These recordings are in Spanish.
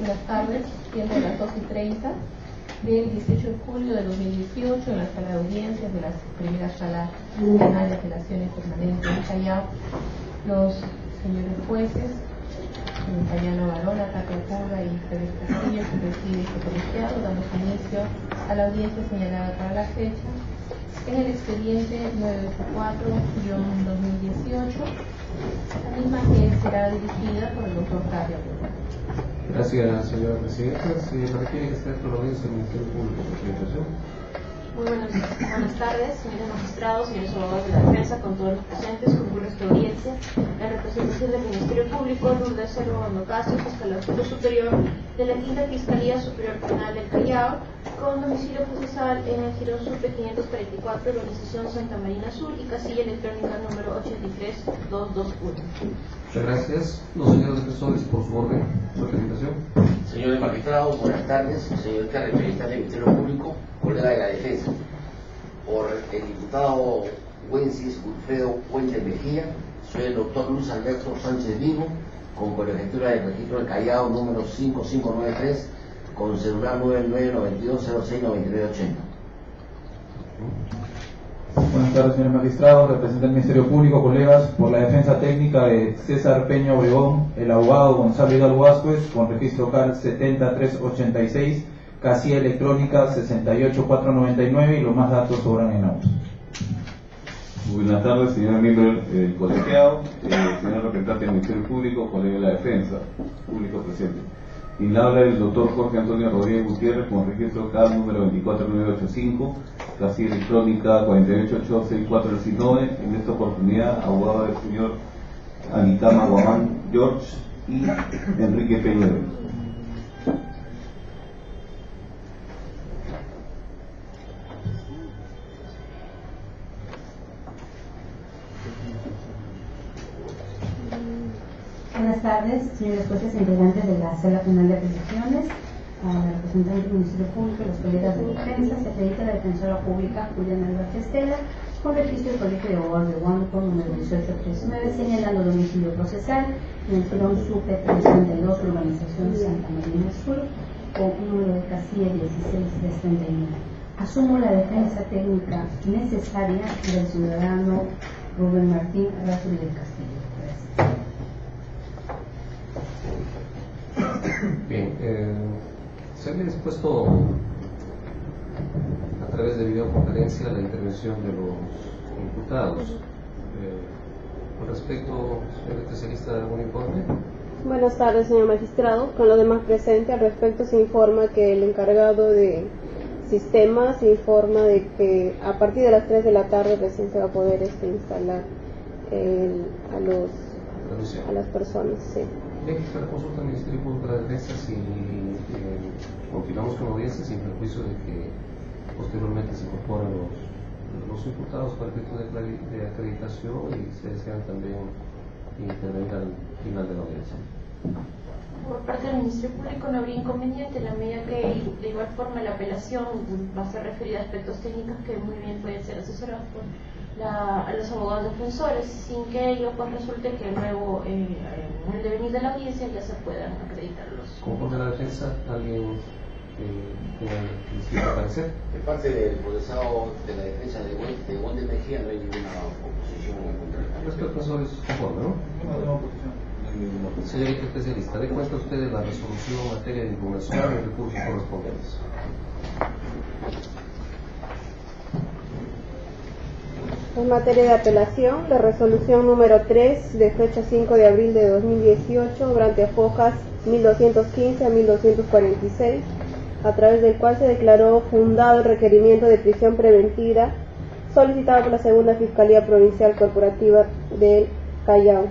Buenas tardes, siendo las 2:30 del 18 de julio de 2018 en la sala de audiencias de la primera sala penal de apelaciones permanente de Callao, los señores jueces, Tayana Barona, Tato Curra y Pérez Castillo, que preside este colegiado, damos inicio a la audiencia señalada para la fecha en el expediente 984-2018, la misma que será dirigida por el doctor Carlos. Gracias, señora presidenta. Se requiere que esté la audiencia del Ministerio Público de Presentación. Muy buenas tardes, señores magistrados, señores abogados de la defensa, con todos los presentes, concurre esta audiencia. La representación del Ministerio Público, Lourdes Cerro Casio, fiscal adjunto superior de la Quinta Fiscalía Superior Penal del Callao, con domicilio procesal en el Girón Supe 544, organización Santa Marina Sur y casilla electrónica número 83221. Muchas gracias. Los señores defensores, por su orden, su presentación. Señores magistrados, buenas tardes. Señor representante del Ministerio Público, colega de la defensa. Por el diputado Wences Wilfredo Fuentes Mejía, soy el doctor Luis Alberto Sánchez Vigo, con colegiatura del registro del Callao número 5593, con celular 9992069980. Buenas tardes, señor magistrado, representa el Ministerio Público, colegas, por la defensa técnica de César Peña Obregón, el abogado Gonzalo Hidalgo Vázquez, con registro CAR 70386, casilla electrónica 68499 y los más datos sobran en autos. Buenas tardes, señor miembro del colegiado, señor representante del Ministerio Público, colega de la defensa, público presente. Y le habla el doctor Jorge Antonio Rodríguez Gutiérrez con registro CAR número 24985, casilla electrónica 4886419. En esta oportunidad, abogado del señor Anicama Guamán George y Enrique Peña. Buenas tardes, señores jueces integrantes de la Sala Penal de Apelaciones, a la representante del Ministerio Público, los colegas de defensa. Se acredita la defensora pública Juliana Álvarez Estela, con registro del Colegio de Abogados de Huánuco número 1839, señalando domicilio procesal en el Girón Supe 332, urbanización Santa Marina Sur, con un número de casilla 16339. Asumo la defensa técnica necesaria del ciudadano Rubén Martín Razuri del Castillo. Gracias. Bien, se había dispuesto a través de videoconferencia la intervención de los imputados. Con respecto, señor especialista, ¿algún informe? Buenas tardes, señor magistrado. Con lo demás presente, al respecto se informa que el encargado de sistemas informa de que a partir de las 3 de la tarde recién se va a poder instalar a las personas. Sí. Bien, para consulta al Ministerio Público de la Defensa si continuamos con la audiencia sin perjuicio de que posteriormente se incorporen los imputados para efecto de acreditación y se desean también intervenir al final de la audiencia. Por parte del Ministerio Público no habría inconveniente en la medida que de igual forma la apelación va a ser referida a aspectos técnicos que muy bien pueden ser asesorados por a los abogados defensores, sin que ello pues resulte que luego en el devenir de la audiencia ya se puedan acreditar los. Conforme a la defensa, ¿alguien necesita parecer? De parte del procesado de la defensa de Fuentes Mejía no hay ninguna oposición en contra. Nuestro defensor es conforme, ¿no? No tengo oposición. Señorita especialista, ¿de cuenta usted de la resolución en materia de impugnación y recursos correspondientes? En materia de apelación, la resolución número 3 de fecha 5 de abril de 2018, durante hojas 1215 a 1246, a través del cual se declaró fundado el requerimiento de prisión preventiva solicitado por la Segunda Fiscalía Provincial Corporativa del Callao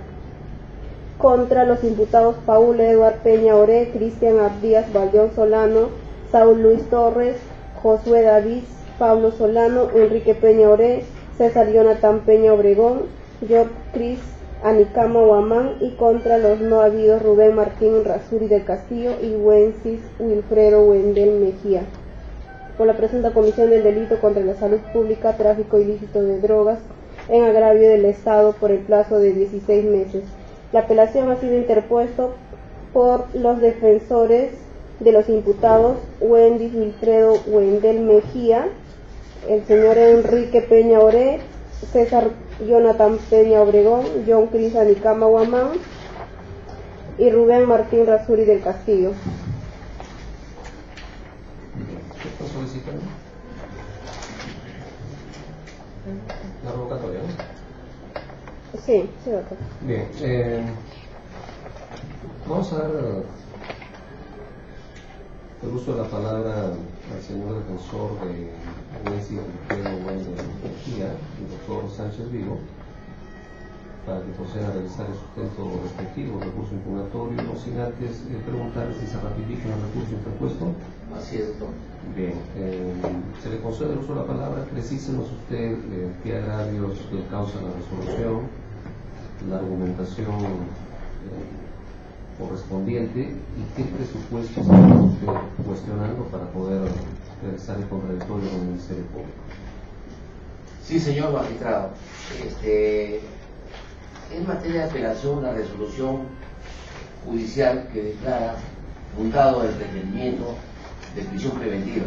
contra los imputados Paul Eduard Peña Oré, Cristian Abdías Valdeón Solano, Saúl Luis Torres, Josué David, Pablo Solano, Enrique Peña Oré, César Jonathan Peña Obregón, George Cris Anicama Guamán, y contra los no habidos Rubén Martín Razuri del Castillo y Wences Wilfredo Wendel Mejía, por la presunta comisión del delito contra la salud pública, tráfico ilícito de drogas, en agravio del Estado por el plazo de 16 meses. La apelación ha sido interpuesto por los defensores de los imputados Wendy Wilfredo Wendel Mejía, el señor Enrique Peña Oré, César Jonathan Peña Obregón, John Cris Anicama Guamán y Rubén Martín Razuri del Castillo. ¿Qué está solicitando? La revocatoria, ¿no? Sí, doctor. Bien, vamos a dar el uso de la palabra al señor defensor de Wendy Wilfredo Wendel Mejía, el doctor Sánchez Vigo, para que proceda a realizar el sustento respectivo del recurso impugnatorio, no sin antes preguntarle si se ratifica el recurso interpuesto. Así es, doctor. Bien, se le concede el uso de la palabra. Precísenos usted qué agravios causa la resolución, la argumentación correspondiente y qué presupuesto está usted cuestionando para poder realizar el contradictorio con el Ministerio Público. Sí, señor magistrado. En materia de apelación, la resolución judicial que declara fundado el requerimiento de prisión preventiva.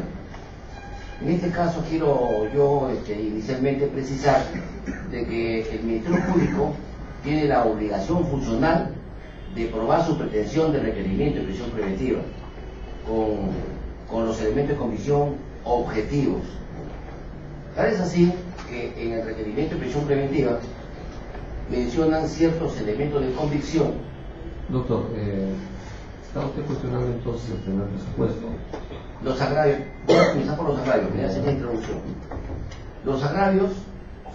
En este caso quiero yo inicialmente precisar de que el Ministerio Público tiene la obligación funcional de probar su pretensión de requerimiento de prisión preventiva con los elementos de convicción objetivos. Tal es así que en el requerimiento de prisión preventiva mencionan ciertos elementos de convicción. Doctor, ¿está usted cuestionando entonces el primer presupuesto? Los agravios, voy a comenzar por los agravios, me hace la introducción. Los agravios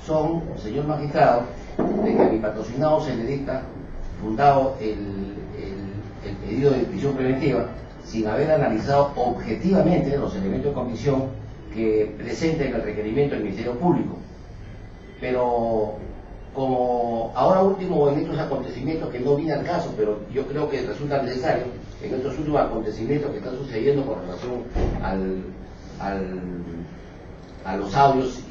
son, señor magistrado, de que a mi patrocinado se le dicta fundado el pedido de prisión preventiva sin haber analizado objetivamente los elementos de convicción que presenta en el requerimiento del Ministerio Público. Pero como ahora último en estos acontecimientos que no viene al caso, pero yo creo que resulta necesario en estos últimos acontecimientos que están sucediendo con relación a los audios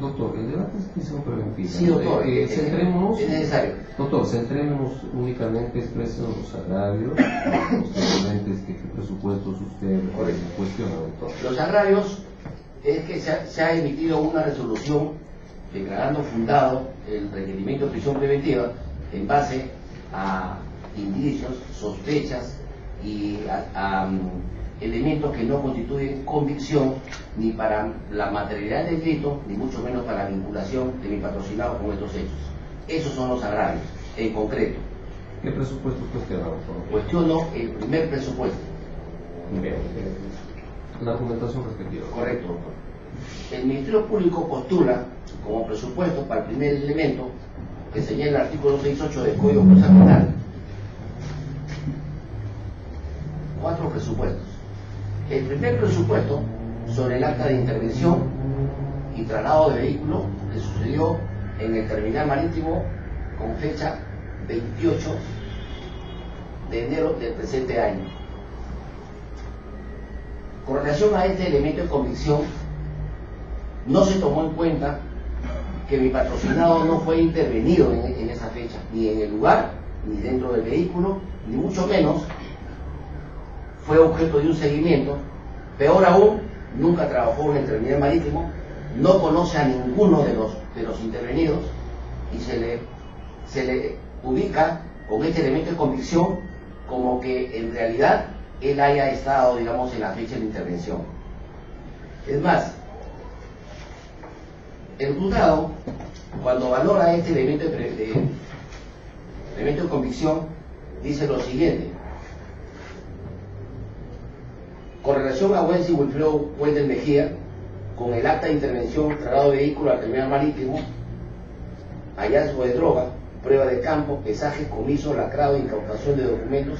doctor, el debate es prisión preventiva. Sí, doctor, centrémonos, es necesario. Doctor, centrémonos únicamente, expresen los agravios, posteriormente qué presupuestos usted cuestiona, doctor. Los agravios es que se ha emitido una resolución declarando fundado el requerimiento de prisión preventiva en base a indicios, sospechas y a elementos que no constituyen convicción ni para la materialidad del delito, ni mucho menos para la vinculación de mi patrocinado con estos hechos. Esos son los agravios, en concreto. ¿Qué presupuesto cuestiona, doctor? Cuestiono el primer presupuesto. Bien, la argumentación respectiva. Correcto, doctor. El Ministerio Público postula como presupuesto para el primer elemento que señala el artículo 68 del Código Procesal Penal 4 presupuestos. El primer presupuesto sobre el acta de intervención y traslado de vehículo que sucedió en el terminal marítimo con fecha 28 de enero del presente año. Con relación a este elemento de convicción, no se tomó en cuenta que mi patrocinado no fue intervenido en esa fecha, ni en el lugar, ni dentro del vehículo, ni mucho menos fue objeto de un seguimiento. Peor aún, nunca trabajó en el terminal marítimo, no conoce a ninguno de los intervenidos y se le ubica con este elemento de convicción como que en realidad él haya estado, digamos, en la fecha de intervención. Es más, el juzgado, cuando valora este elemento de convicción, dice lo siguiente: con relación a Wendy Wilfredo Wendel Mejía, con el acta de intervención, traslado de vehículo al terminal marítimo, hallazgo de droga, prueba de campo, pesaje, comiso, lacrado, incautación de documentos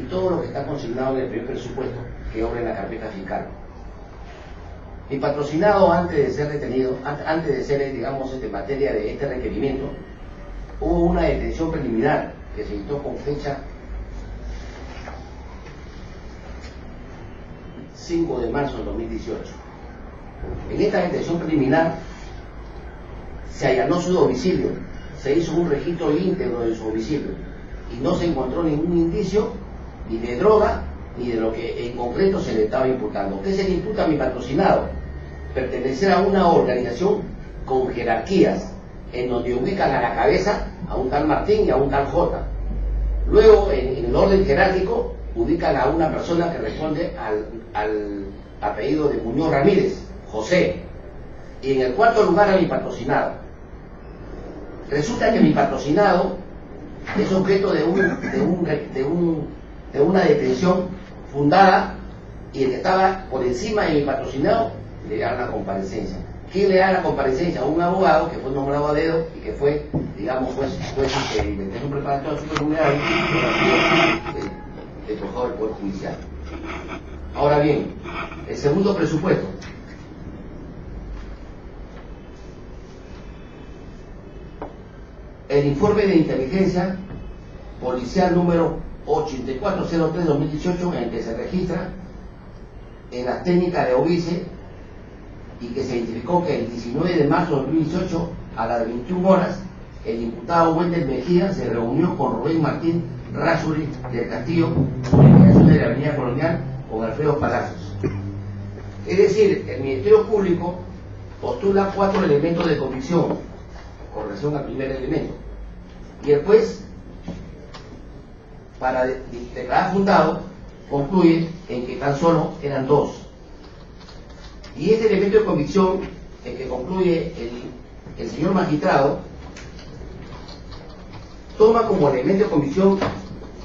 y todo lo que está consignado en el primer presupuesto que obra en la carpeta fiscal. Mi patrocinado, antes de ser detenido, antes de ser, digamos, en materia de este requerimiento, hubo una detención preliminar que se dictó con fecha 5 de marzo de 2018. En esta detención preliminar se allanó su domicilio, se hizo un registro íntegro de su domicilio y no se encontró ningún indicio ni de droga ni de lo que en concreto se le estaba imputando. ¿Qué se le imputa a mi patrocinado? Pertenecer a una organización con jerarquías, en donde ubican a la cabeza a un tal Martín y a un tal J. Luego, en el orden jerárquico, ubican a una persona que responde al apellido de Muñoz Ramírez, José. Y en el cuarto lugar a mi patrocinado. Resulta que mi patrocinado es objeto de una detención fundada, y el que estaba por encima de mi patrocinado le da una comparecencia. ¿Quién le da la comparecencia? A un abogado que fue nombrado a dedo y que fue, digamos, juez de investigación preparatoria supernumerada del Trabajador del Poder Judicial. Ahora bien, el segundo presupuesto. El informe de inteligencia policial número 8403-2018, en el que se registra en las técnicas de OBICE y que se identificó que el 19 de marzo de 2018 a las 21 horas el imputado Wendel Mejía se reunió con Rubén Martín Rázuri del Castillo, ubicación de la Avenida Colonial, con Alfredo Palacios. Es decir, el Ministerio Público postula 4 elementos de convicción con relación al primer elemento, y el juez, para declarar fundado, concluye en que tan solo eran 2. Y este elemento de convicción, en que concluye el señor magistrado, toma como elemento de convicción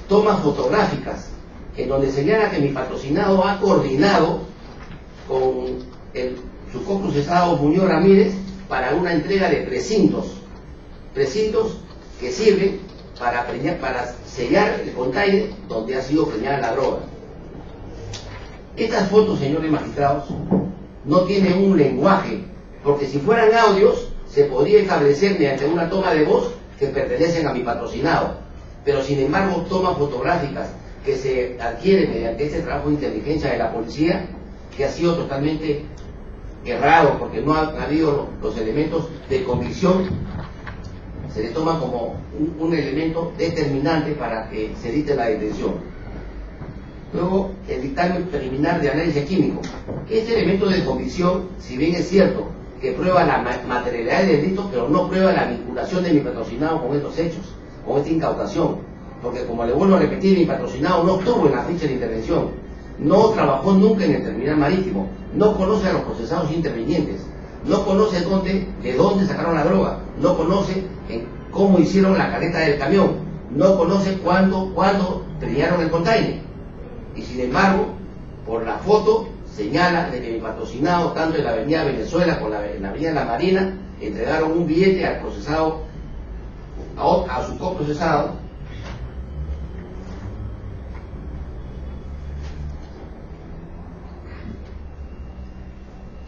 tomas fotográficas, en donde señala que mi patrocinado ha coordinado con su coprocesado Muñoz Ramírez para una entrega de precintos que sirven para sellar el container donde ha sido preñada la droga. Estas fotos, señores magistrados, no tienen un lenguaje, porque si fueran audios se podría establecer mediante una toma de voz que pertenecen a mi patrocinado, pero sin embargo tomas fotográficas que se adquieren mediante este trabajo de inteligencia de la policía, que ha sido totalmente errado porque no han habido los elementos de convicción, se le toma como un elemento determinante para que se dicte la detención. Luego, el dictamen preliminar de análisis químico. Este elemento de convicción, si bien es cierto que prueba la materialidad del delito, pero no prueba la vinculación de mi patrocinado con estos hechos, con esta incautación, porque como le vuelvo a repetir, mi patrocinado no estuvo en la ficha de intervención, no trabajó nunca en el terminal marítimo, no conoce a los procesados intervinientes, no conoce de dónde sacaron la droga, no conoce cómo hicieron la careta del camión, no conoce cuándo trillaron el container. Y sin embargo, por la foto señala de que mi patrocinado, tanto en la avenida Venezuela como en la avenida La Marina, entregaron un billete al procesado, a su coprocesado,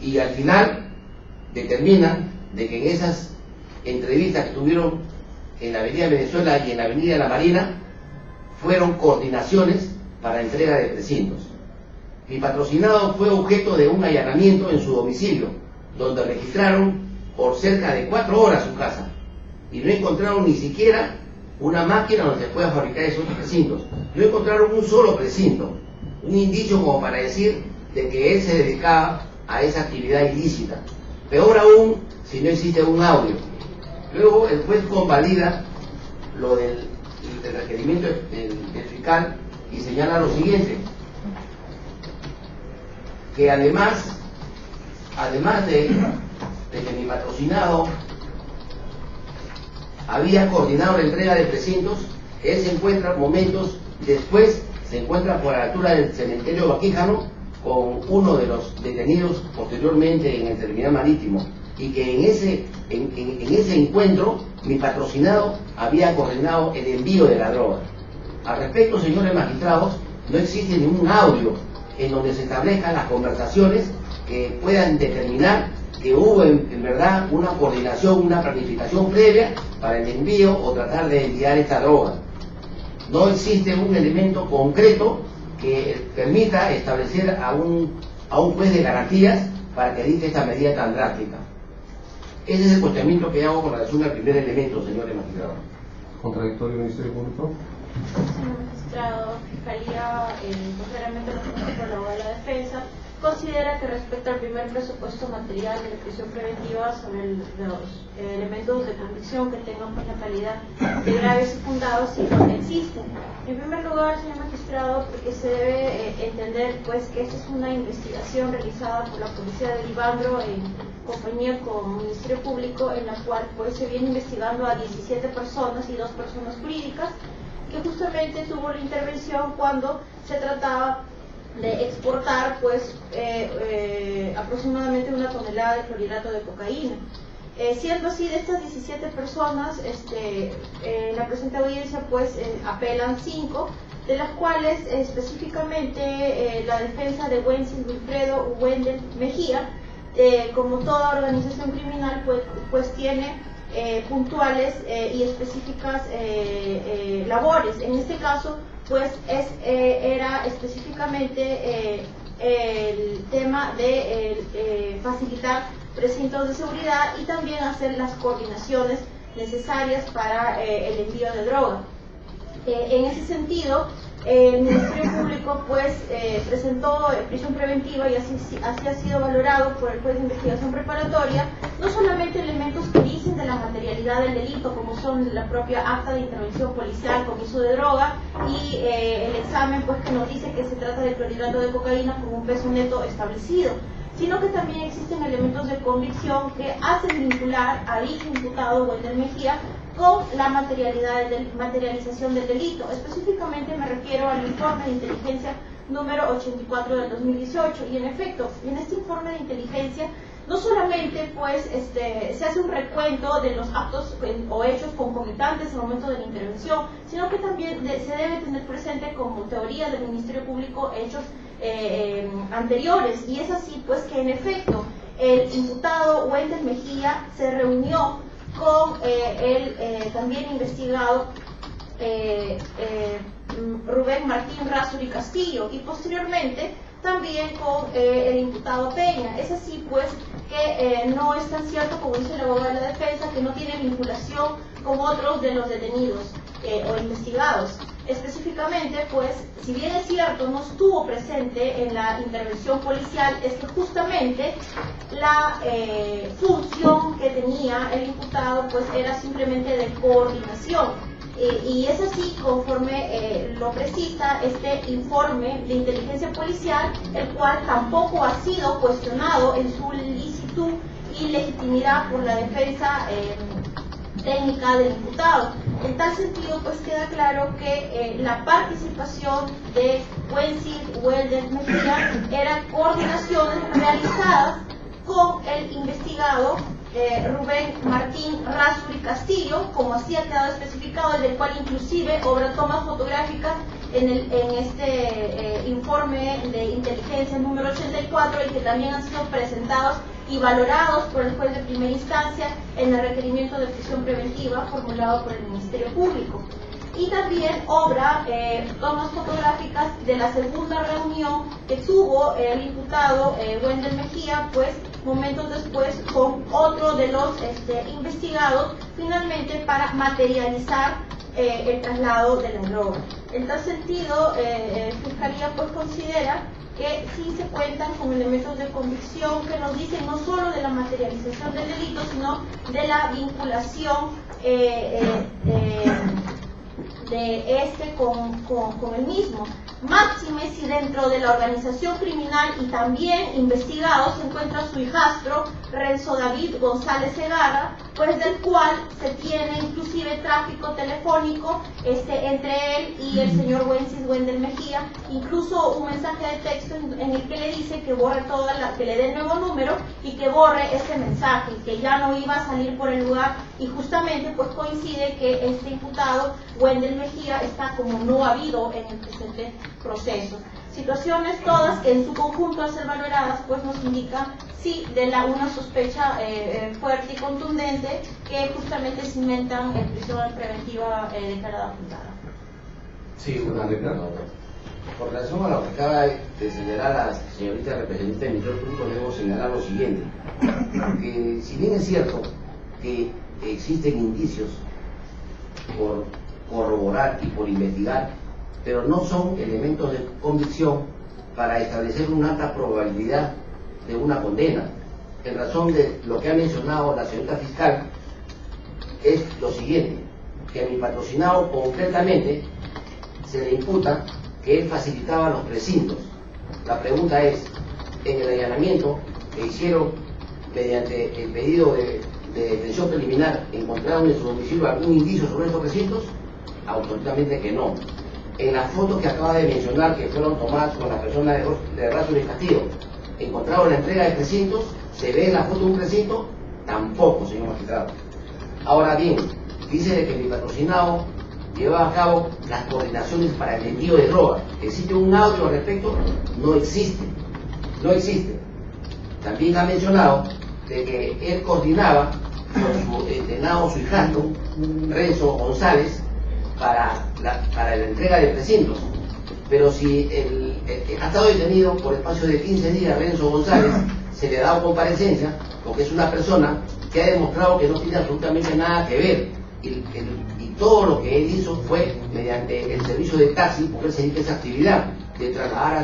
y al final determinan de que en esas entrevistas que tuvieron en la avenida Venezuela y en la avenida La Marina fueron coordinaciones para entrega de precintos. Mi patrocinado fue objeto de un allanamiento en su domicilio, donde registraron por cerca de 4 horas su casa y no encontraron ni siquiera una máquina donde se pueda fabricar esos precintos. No encontraron un solo precinto, un indicio como para decir de que él se dedicaba a esa actividad ilícita. Peor aún si no existe un audio. Luego el juez convalida lo del requerimiento del fiscal y señala lo siguiente, que además de que mi patrocinado había coordinado la entrega de precintos, él se encuentra momentos después, se encuentra por la altura del cementerio Baquíjano con uno de los detenidos posteriormente en el terminal marítimo, y que en ese encuentro mi patrocinado había coordinado el envío de la droga. Al respecto, señores magistrados, no existe ningún audio en donde se establezcan las conversaciones que puedan determinar que hubo en verdad una coordinación, una planificación previa para el envío o tratar de enviar esta droga. No existe un elemento concreto que permita establecer a un juez de garantías para que dicte esta medida tan drástica. Ese es el cuestionamiento que hago con relación al primer elemento, señores magistrados. Contradictorio, Ministerio Público. Señor magistrado, Fiscalía, contrariamente a lo que por la abogada de la defensa, considera que respecto al primer presupuesto material de prisión preventiva sobre los elementos de convicción que tengan por la calidad de graves y fundados y no existen. En primer lugar, señor magistrado, porque se debe entender pues que esta es una investigación realizada por la Policía de Livandro en compañía con el Ministerio Público, en la cual pues se viene investigando a 17 personas y 2 personas jurídicas, que justamente tuvo la intervención cuando se trataba de exportar pues aproximadamente 1 tonelada de clorhidrato de cocaína. Siendo así, de estas 17 personas, la presente audiencia pues apelan 5, de las cuales específicamente la defensa de Wences Wilfredo Wendel Mejía, como toda organización criminal, pues tiene puntuales y específicas labores. En este caso, pues era específicamente el tema de facilitar recintos de seguridad y también hacer las coordinaciones necesarias para el envío de droga. En ese sentido, el Ministerio Público pues presentó prisión preventiva y así ha sido valorado por el juez de investigación preparatoria, no solamente elementos que dicen de la materialidad del delito, como son la propia acta de intervención policial con uso de droga y el examen pues que nos dice que se trata de clorhidrato de cocaína con un peso neto establecido, sino que también existen elementos de convicción que hacen vincular a dicho imputado Wendel Mejía con la materialización del delito. Específicamente me refiero al informe de inteligencia número 84 del 2018, y en efecto, en este informe de inteligencia no solamente pues se hace un recuento de los actos o hechos concomitantes al momento de la intervención, sino que también se debe tener presente como teoría del Ministerio Público hechos anteriores, y es así pues que en efecto el imputado Wendel Mejía se reunió con el también investigado Rubén Martín Rázuri Castillo y posteriormente también con el imputado Peña. Es así pues que no es tan cierto, como dice el abogado de la defensa, que no tiene vinculación con otros de los detenidos o investigados. Específicamente, pues, si bien es cierto, no estuvo presente en la intervención policial, es que justamente la función que tenía el imputado, pues, era simplemente de coordinación. Y es así conforme lo precisa este informe de inteligencia policial, el cual tampoco ha sido cuestionado en su licitud y legitimidad por la defensa técnica del imputado. En tal sentido, pues queda claro que la participación de Wences Wendel Mejía eran coordinaciones realizadas con el investigado Rubén Martín Rázuri Castillo, como así ha quedado especificado, del cual inclusive obra tomas fotográficas en este informe de inteligencia número 84 y que también han sido presentados y valorados por el juez de primera instancia en el requerimiento de prisión preventiva formulado por el Ministerio Público. Y también obra tomas fotográficas de la segunda reunión que tuvo el imputado Wendel Mejía, pues momentos después con otro de los investigados, finalmente para materializar el traslado de la droga. En tal sentido, Fiscalía pues considera que sí se cuentan con elementos de convicción que nos dicen no solo de la materialización del delito, sino de la vinculación de con el mismo. Máxime si dentro de la organización criminal y también investigado se encuentra su hijastro Renzo David González Segarra, pues del cual se tiene inclusive tráfico telefónico entre él y el señor Wences Wendel Mejía, incluso un mensaje de texto en el que le dice que borre que le dé el nuevo número y que borre ese mensaje, que ya no iba a salir por el lugar, y justamente pues coincide que este imputado Wendel Mejía está como no habido en el presente proceso. Situaciones todas que en su conjunto al ser valoradas pues nos indican sí de una sospecha fuerte y contundente que justamente cimentan en prisión preventiva declarada fundada. Sí, por relación a lo que acaba de señalar la señorita representante del Ministerio Público, debo señalar lo siguiente, que si bien es cierto que existen indicios por corroborar y por investigar, pero no son elementos de convicción para establecer una alta probabilidad de una condena. En razón de lo que ha mencionado la señorita fiscal, es lo siguiente, que a mi patrocinado concretamente se le imputa que él facilitaba los precintos. La pregunta es, en el allanamiento que hicieron mediante el pedido de detención preliminar, ¿encontraron en su domicilio algún indicio sobre estos precintos? Absolutamente que no. En las fotos que acaba de mencionar, que fueron tomadas con la persona de Razo y Castillo, ¿encontraron la entrega de precintos? ¿Se ve en la foto un precinto? Tampoco, señor magistrado. Ahora bien, dice que mi patrocinado lleva a cabo las coordinaciones para el envío de droga. ¿Existe un audio al respecto? No existe. No existe. También ha mencionado de que él coordinaba con su entrenado, su hijastro, Renzo González, para la entrega de precintos. Pero si ha estado detenido por espacio de 15 días, Renzo González, se le ha dado comparecencia, porque es una persona que ha demostrado que no tiene absolutamente nada que ver. Y todo lo que él hizo fue mediante el servicio de taxi, porque él se dedica a esa actividad, de trasladar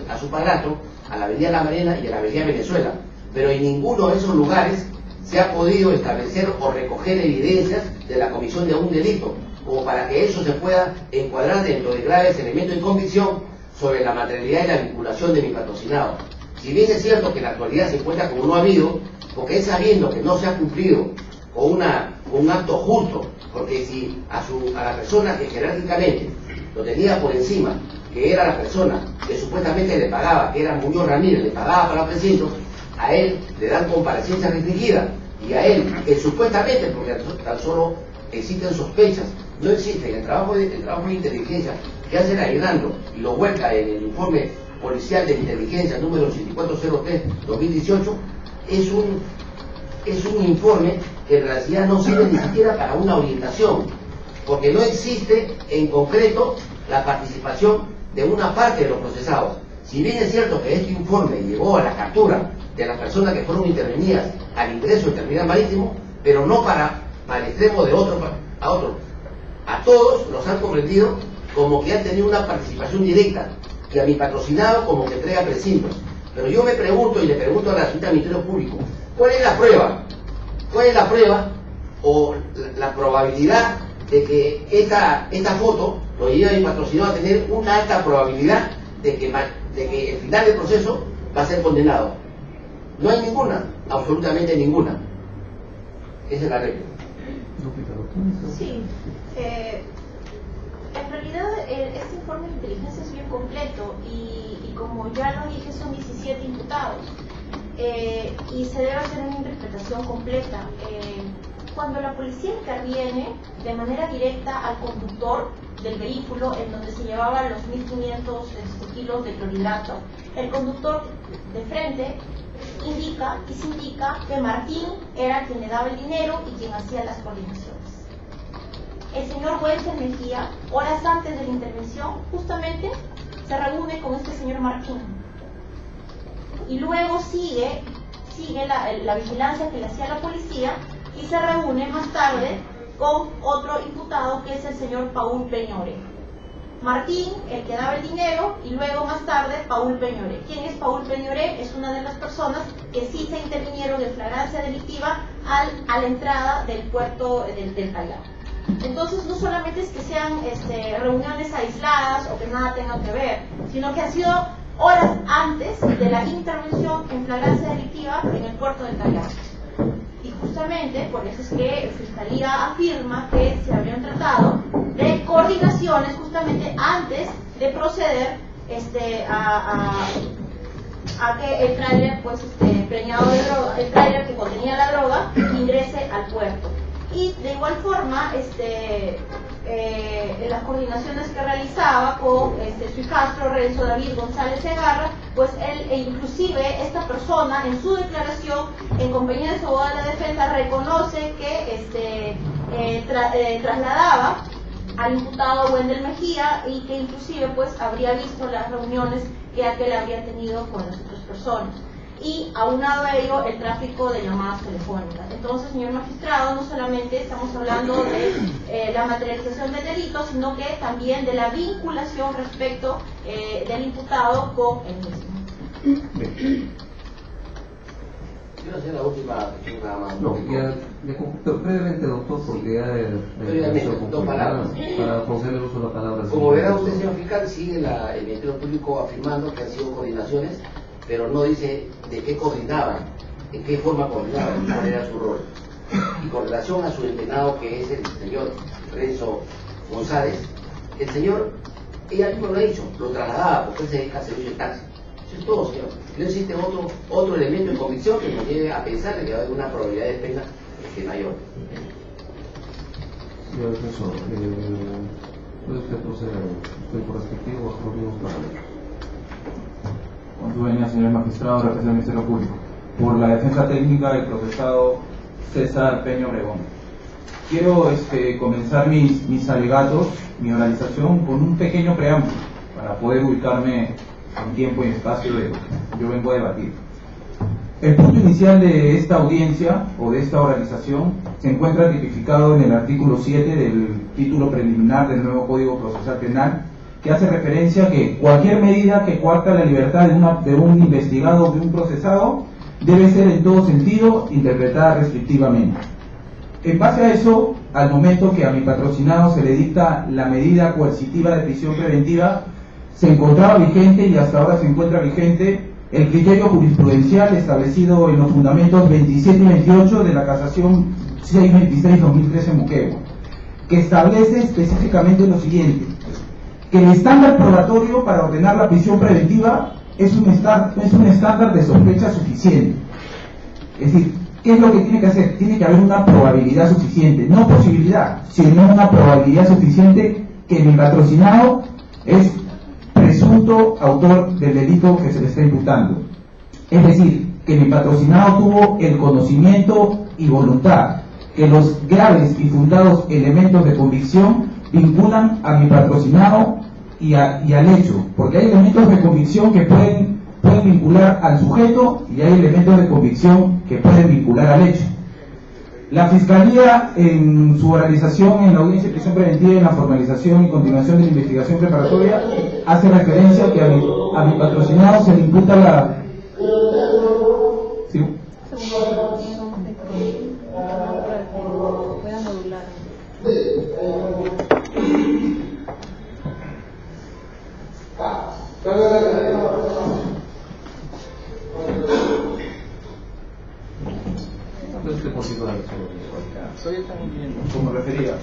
a su padrastro a la avenida La Marena y a la avenida Venezuela. Pero en ninguno de esos lugares se ha podido establecer o recoger evidencias de la comisión de un delito, como para que eso se pueda encuadrar dentro de graves elementos de convicción sobre la materialidad y la vinculación de mi patrocinado. Si bien es cierto que en la actualidad se encuentra como no ha habido, porque es sabiendo que no se ha cumplido con un acto justo, porque si a la persona que jerárquicamente lo tenía por encima, que era la persona que supuestamente le pagaba, que era Muñoz Ramírez, le pagaba para precinto, a él le dan comparecencia restringida, y a él, que supuestamente, porque tan solo existen sospechas, no existe el trabajo de inteligencia que hace la IRANDO y lo vuelca en el informe policial de inteligencia número 8403-2018, es un informe que en realidad no sirve ni siquiera para una orientación, porque no existe en concreto la participación de una parte de los procesados. Si bien es cierto que este informe llevó a la captura de las personas que fueron intervenidas al ingreso del terminal marítimo, pero no para el extremo de otro a otro. A todos los han comprendido como que han tenido una participación directa, y a mi patrocinado como que entrega precintos. Pero yo me pregunto, y le pregunto a la Junta del Ministerio Público, ¿cuál es la prueba? ¿Cuál es la prueba o la probabilidad de que esta foto lo lleve a mi patrocinado a tener una alta probabilidad de que el final del proceso va a ser condenado? No hay ninguna, absolutamente ninguna. Esa es la regla. Sí. En realidad este informe de inteligencia es bien completo y como ya lo dije, son 17 imputados y se debe hacer una interpretación completa. Cuando la policía interviene de manera directa al conductor del vehículo en donde se llevaban los 1.500 kilos de clorhidrato, el conductor de frente se indica que Martín era quien le daba el dinero y quien hacía las coordinaciones. El señor Wences Mejía, horas antes de la intervención, justamente se reúne con este señor Martín. Y luego sigue la vigilancia que le hacía la policía y se reúne más tarde con otro imputado que es el señor Paul Peñore. Martín, el que daba el dinero, y luego más tarde Paul Peñore. ¿Quién es Paul Peñore? Es una de las personas que sí se intervinieron en flagrancia delictiva a la entrada del puerto del Callao. Entonces no solamente es que sean reuniones aisladas o que nada tengan que ver, sino que ha sido horas antes de la intervención en flagrancia delictiva en el puerto del Callao. Y justamente por eso es que Fiscalía afirma que se habrían tratado de coordinaciones justamente antes de proceder a que el tráiler preñado de droga, el tráiler que contenía la droga, ingrese al puerto. Y de igual forma, las coordinaciones que realizaba con su hijastro Renzo David González Segarra, pues él, e inclusive esta persona en su declaración en compañía de su abogado de la defensa reconoce que trasladaba al imputado Wendel Mejía y que inclusive pues habría visto las reuniones que aquel habría tenido con las otras personas. y aunado a ello el tráfico de llamadas telefónicas. Entonces, señor magistrado, no solamente estamos hablando de la materialización del delito, sino que también de la vinculación respecto del imputado con el mismo. Quiero hacer la última cuestión nada más. No, ya, brevemente, doctor, porque ya brevemente, dos palabras. Para conceder el uso de la palabra. Como verá usted, señor fiscal, sigue el Ministerio Público afirmando que han sido coordinaciones, pero no dice de qué coordinaban, en qué forma coordinaban, cuál era su rol. Y con relación a su empenado, que es el señor Renzo González, el señor, ella mismo lo ha dicho, lo trasladaba porque él se dedica a servicio de taxi. Eso es todo, señor. No existe otro elemento de convicción que nos lleve a pensar de que va a haber una probabilidad de pena mayor. Señor defensor, ¿puede usted proceder a su respectivo bajo los mismos parámetros? Con su venia, señor magistrado, representa del Ministerio Público. Por la defensa técnica del procesado César Peña Obregón. Quiero comenzar mis alegatos, mi oralización, con un pequeño preámbulo para poder ubicarme en tiempo y espacio de lo que yo vengo a debatir. El punto inicial de esta audiencia o de esta oralización se encuentra tipificado en el artículo 7 del título preliminar del nuevo Código Procesal Penal, que hace referencia a que cualquier medida que coarta la libertad de un investigado o de un procesado debe ser en todo sentido interpretada restrictivamente. En base a eso, al momento que a mi patrocinado se le dicta la medida coercitiva de prisión preventiva, se encontraba vigente y hasta ahora se encuentra vigente el criterio jurisprudencial establecido en los fundamentos 27 y 28 de la casación 626-2013 Moquegua, que establece específicamente lo siguiente: que el estándar probatorio para ordenar la prisión preventiva es un estándar de sospecha suficiente. Es decir, ¿qué es lo que tiene que hacer? Tiene que haber una probabilidad suficiente, no posibilidad, sino una probabilidad suficiente que mi patrocinado es presunto autor del delito que se le está imputando. Es decir, que mi patrocinado tuvo el conocimiento y voluntad, que los graves y fundados elementos de convicción vinculan a mi patrocinado y al hecho, porque hay elementos de convicción que pueden vincular al sujeto y hay elementos de convicción que pueden vincular al hecho. La Fiscalía, en su oralización en la audiencia de prisión preventiva y en la formalización y continuación de la investigación preparatoria, hace referencia a que a mi patrocinado se le imputa la... ¿Sí? Como refería,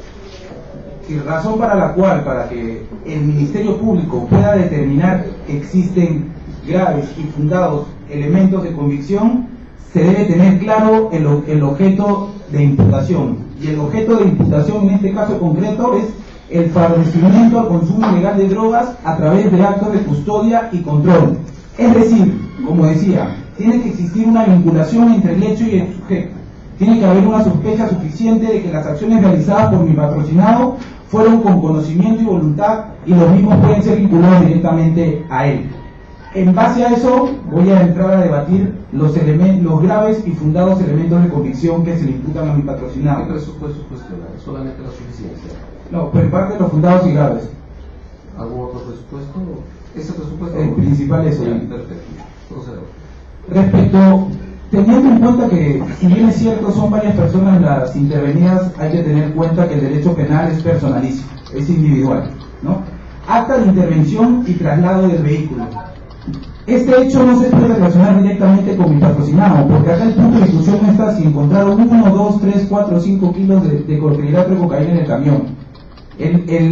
y razón para que el Ministerio Público pueda determinar que existen graves y fundados elementos de convicción, se debe tener claro el objeto de imputación, y el objeto de imputación en este caso concreto es el favorecimiento al consumo ilegal de drogas a través de actos de custodia y control. Es decir, como decía, tiene que existir una vinculación entre el hecho y el sujeto. Tiene que haber una sospecha suficiente de que las acciones realizadas por mi patrocinado fueron con conocimiento y voluntad y los mismos pueden ser vinculados directamente a él. En base a eso voy a entrar a debatir los graves y fundados elementos de convicción que se le imputan a mi patrocinado. ¿Qué presupuesto cuestiona? ¿Solamente la suficiencia? No, pero en parte los fundados y graves. ¿Algún otro presupuesto? ¿Ese presupuesto? El principal es el. Perfecto. Respecto, teniendo en cuenta que, si bien es cierto, son varias personas las intervenidas, hay que tener en cuenta que el derecho penal es personalísimo, es individual, ¿no? Acta de intervención y traslado del vehículo. Este hecho no se puede relacionar directamente con mi patrocinado, porque acá el punto de discusión no está si encontraron 1, 2, 3, 4, 5 kilos de clorhidrato de cocaína en el camión.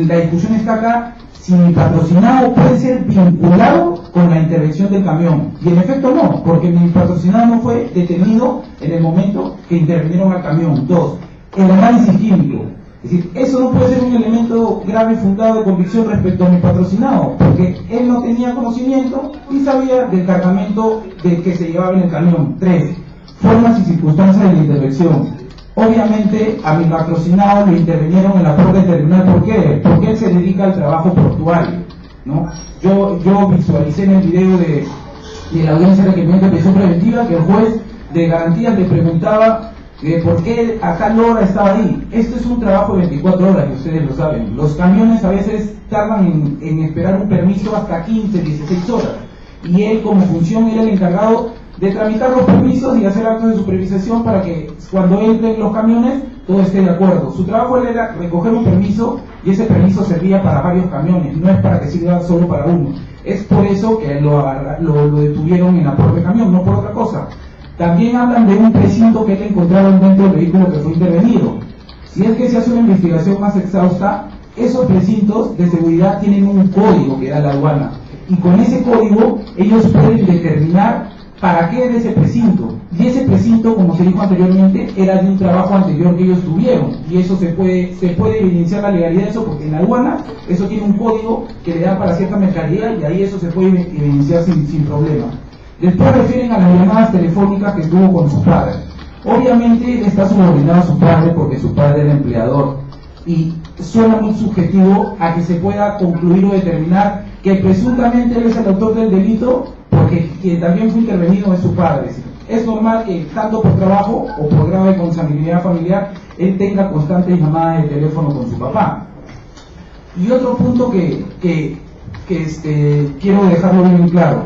La discusión está acá si mi patrocinado puede ser vinculado con la intervención del camión. Y en efecto no, porque mi patrocinado no fue detenido en el momento que intervinieron al camión. 2. El análisis químico. Es decir, eso no puede ser un elemento grave y fundado de convicción respecto a mi patrocinado, porque él no tenía conocimiento y sabía del cargamento que se llevaba en el camión. 3. Formas y circunstancias de la intervención. Obviamente a mi patrocinado lo intervinieron en la forma de determinar por qué, porque él se dedica al trabajo portuario, ¿no? Yo visualicé en el video de la audiencia requerimiento de prisión preventiva, que el juez de garantías le preguntaba por qué a tal hora estaba ahí. Esto es un trabajo de 24 horas, que ustedes lo saben. Los camiones a veces tardan en esperar un permiso hasta 15, 16 horas. Y él, como función, era el encargado de tramitar los permisos y hacer actos de supervisación para que cuando entren los camiones todo esté de acuerdo. Su trabajo era recoger un permiso y ese permiso servía para varios camiones, no es para que sirva solo para uno. Es por eso que lo detuvieron en la puerta de camión, no por otra cosa. También hablan de un precinto que le encontraron dentro del vehículo que fue intervenido. Si es que se hace una investigación más exhausta, esos precintos de seguridad tienen un código que da la aduana. Y con ese código ellos pueden determinar para qué era ese precinto. Y ese precinto, como se dijo anteriormente, era de un trabajo anterior que ellos tuvieron. Y eso se puede evidenciar la legalidad de eso, porque en la aduana eso tiene un código que le da para cierta mercadería y ahí eso se puede evidenciar sin problema. Después refieren a las llamadas telefónicas que tuvo con su padre. Obviamente él está subordinado a su padre porque su padre era empleador. Y suena muy subjetivo a que se pueda concluir o determinar que presuntamente él es el autor del delito porque quien también fue intervenido es su padre. Es normal que tanto por trabajo o por grado de consanguinidad familiar él tenga constantes llamadas de teléfono con su papá. Y otro punto que quiero dejarlo bien claro.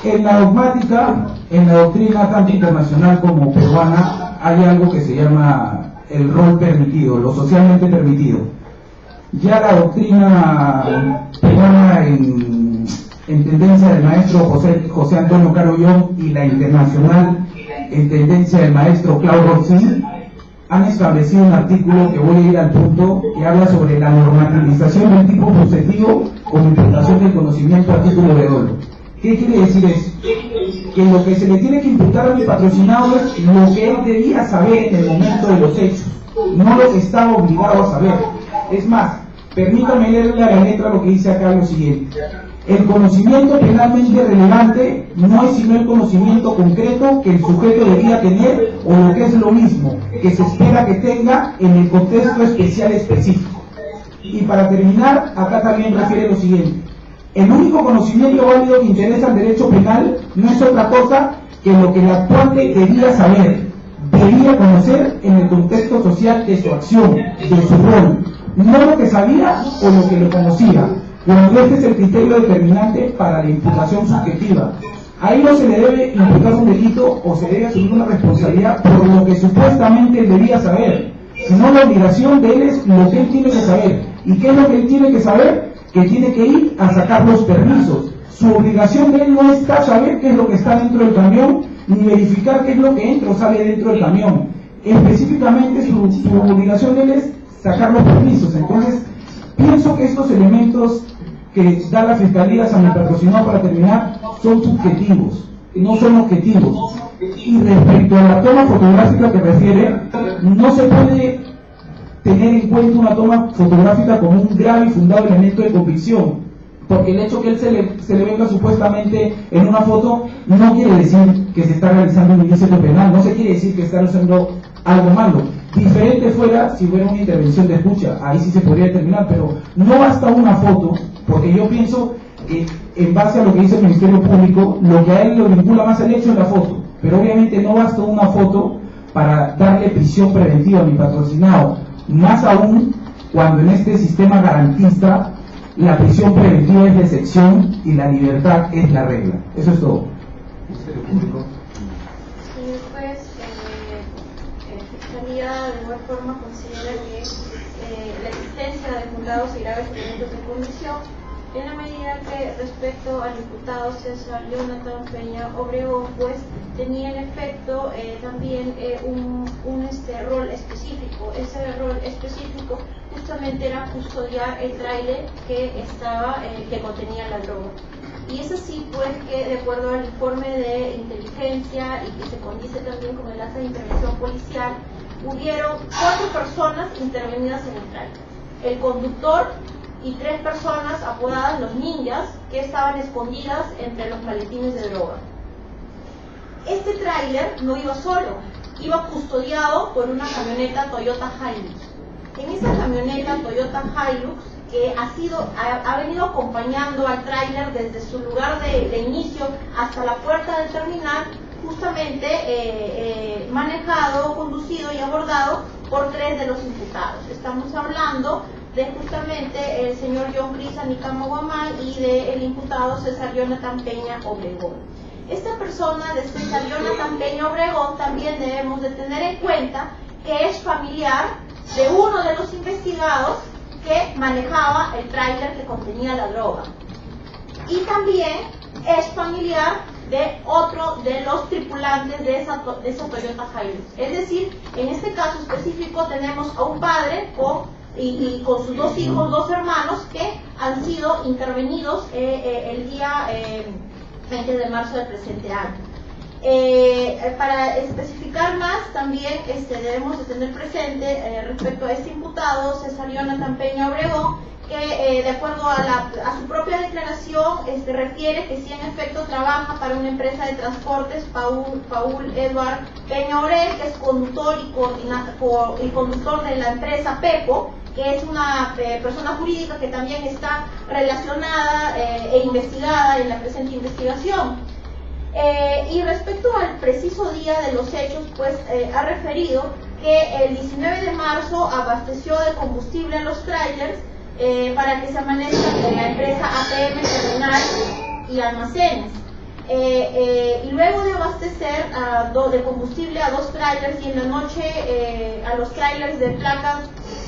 En la dogmática, en la doctrina tanto internacional como peruana, hay algo que se llama el rol permitido, lo socialmente permitido. Ya la doctrina peruana en tendencia del maestro José Antonio Carollón y la internacional en tendencia del maestro Claude Roxin han establecido un artículo que voy a ir al punto que habla sobre la normativización del tipo posesivo como imputación del conocimiento a título de dolo. ¿Qué quiere decir eso? Que lo que se le tiene que imputar a mi patrocinado es lo que él debía saber en el momento de los hechos, no lo que estaba obligado a saber. Es más, permítame leerle a la letra lo que dice acá lo siguiente. El conocimiento penalmente relevante no es sino el conocimiento concreto que el sujeto debía tener o lo que es lo mismo, que se espera que tenga en el contexto especial específico. Y para terminar, acá también refiere lo siguiente. El único conocimiento válido que interesa al derecho penal no es otra cosa que lo que el actuante debía saber, debía conocer en el contexto social de su acción, de su rol, no lo que sabía o lo que lo conocía, cuando este es el criterio determinante para la imputación subjetiva. Ahí no se le debe imputar un delito o se debe asumir una responsabilidad por lo que supuestamente él debía saber, sino la obligación de él es lo que él tiene que saber. ¿Y qué es lo que él tiene que saber? Que tiene que ir a sacar los permisos. Su obligación de él no está saber qué es lo que está dentro del camión, ni verificar qué es lo que entra o sale dentro del camión. Específicamente su obligación de él es sacar los permisos. Entonces, pienso que estos elementos que da la Fiscalía a mi patrocinado para terminar son subjetivos, no son objetivos. Y respecto a la toma fotográfica que refiere, no se puede tener en cuenta una toma fotográfica como un grave y fundado elemento de convicción, porque el hecho que él se le venga supuestamente en una foto no quiere decir que se está realizando un ilícito penal, no se quiere decir que está haciendo algo malo. Diferente fuera si fuera una intervención de escucha, ahí sí se podría determinar, pero no basta una foto, porque yo pienso que en base a lo que dice el Ministerio Público, lo que a él lo vincula más el hecho es la foto, pero obviamente no basta una foto para darle prisión preventiva a mi patrocinado, más aún cuando en este sistema garantista la prisión preventiva es la excepción y la libertad es la regla. Eso es todo. Ministerio Público. Sí, pues Fiscalía de igual forma considera que la existencia de fundados y graves elementos de convicción en la medida que respecto al imputado César Jonathan Peña Obregón, pues tenía en efecto también un rol específico. Ese rol específico justamente era custodiar el tráiler que contenía la droga. Y es así pues que de acuerdo al informe de inteligencia y que se condice también con el acta de intervención policial, hubieron 4 personas intervenidas en el tráiler. El conductor y 3 personas apodadas los ninjas que estaban escondidas entre los maletines de droga. Este tráiler no iba solo, iba custodiado por una camioneta Toyota Hilux. En esa camioneta Toyota Hilux que ha venido acompañando al tráiler desde su lugar de inicio hasta la puerta del terminal, justamente manejado, conducido y abordado por 3 de los imputados. Estamos hablando de justamente el señor John Cris Anicama Guamán y del imputado César Jonathan Peña Obregón. Esta persona de César Jonathan Peña Obregón también debemos de tener en cuenta que es familiar de uno de los investigados que manejaba el tráiler que contenía la droga, y también es familiar de otro de los tripulantes de esa Toyota Hilux. Es decir, en este caso específico tenemos a un padre con sus 2 hijos, 2 hermanos que han sido intervenidos el día 20 de marzo del presente año. Para especificar más, también debemos de tener presente respecto a este imputado, César Jonathan Peña Obregón, que de acuerdo a su propia declaración refiere que sí en efecto trabaja para una empresa de transportes, Paul Edward Peña Orel, que es conductor y conductor de la empresa Pepo, que es una persona jurídica que también está relacionada e investigada en la presente investigación. Y respecto al preciso día de los hechos, pues ha referido que el 19 de marzo abasteció de combustible a los trailers para que se amanezcan en la empresa APM Terminal y Almacenes. Y luego de abastecer de combustible a 2 trailers y en la noche a los trailers de placas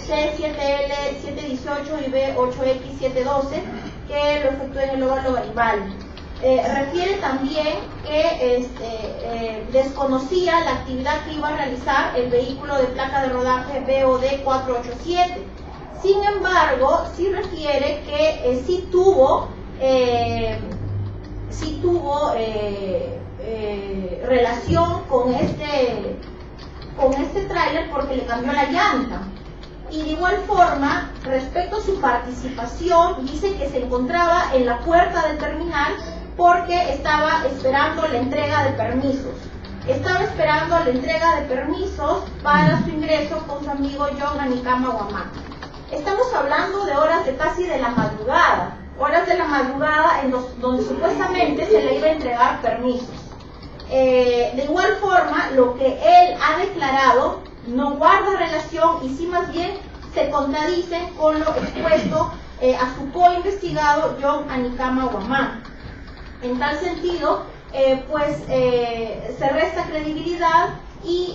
C7L718 y B8X712 que lo efectuó en el óvalo Garibaldi. Refiere también que desconocía la actividad que iba a realizar el vehículo de placa de rodaje BOD 487. Sin embargo, sí refiere que sí tuvo relación con este tráiler porque le cambió la llanta. Y de igual forma, respecto a su participación, dice que se encontraba en la puerta del terminal porque estaba esperando la entrega de permisos. Estaba esperando la entrega de permisos para su ingreso con su amigo John Anicama Guamán. Estamos hablando de horas de casi de la madrugada, donde supuestamente se le iba a entregar permisos. De igual forma, lo que él ha declarado no guarda relación y sí más bien se contradice con lo expuesto a su co-investigado John Anicama Guamán. En tal sentido, se resta credibilidad y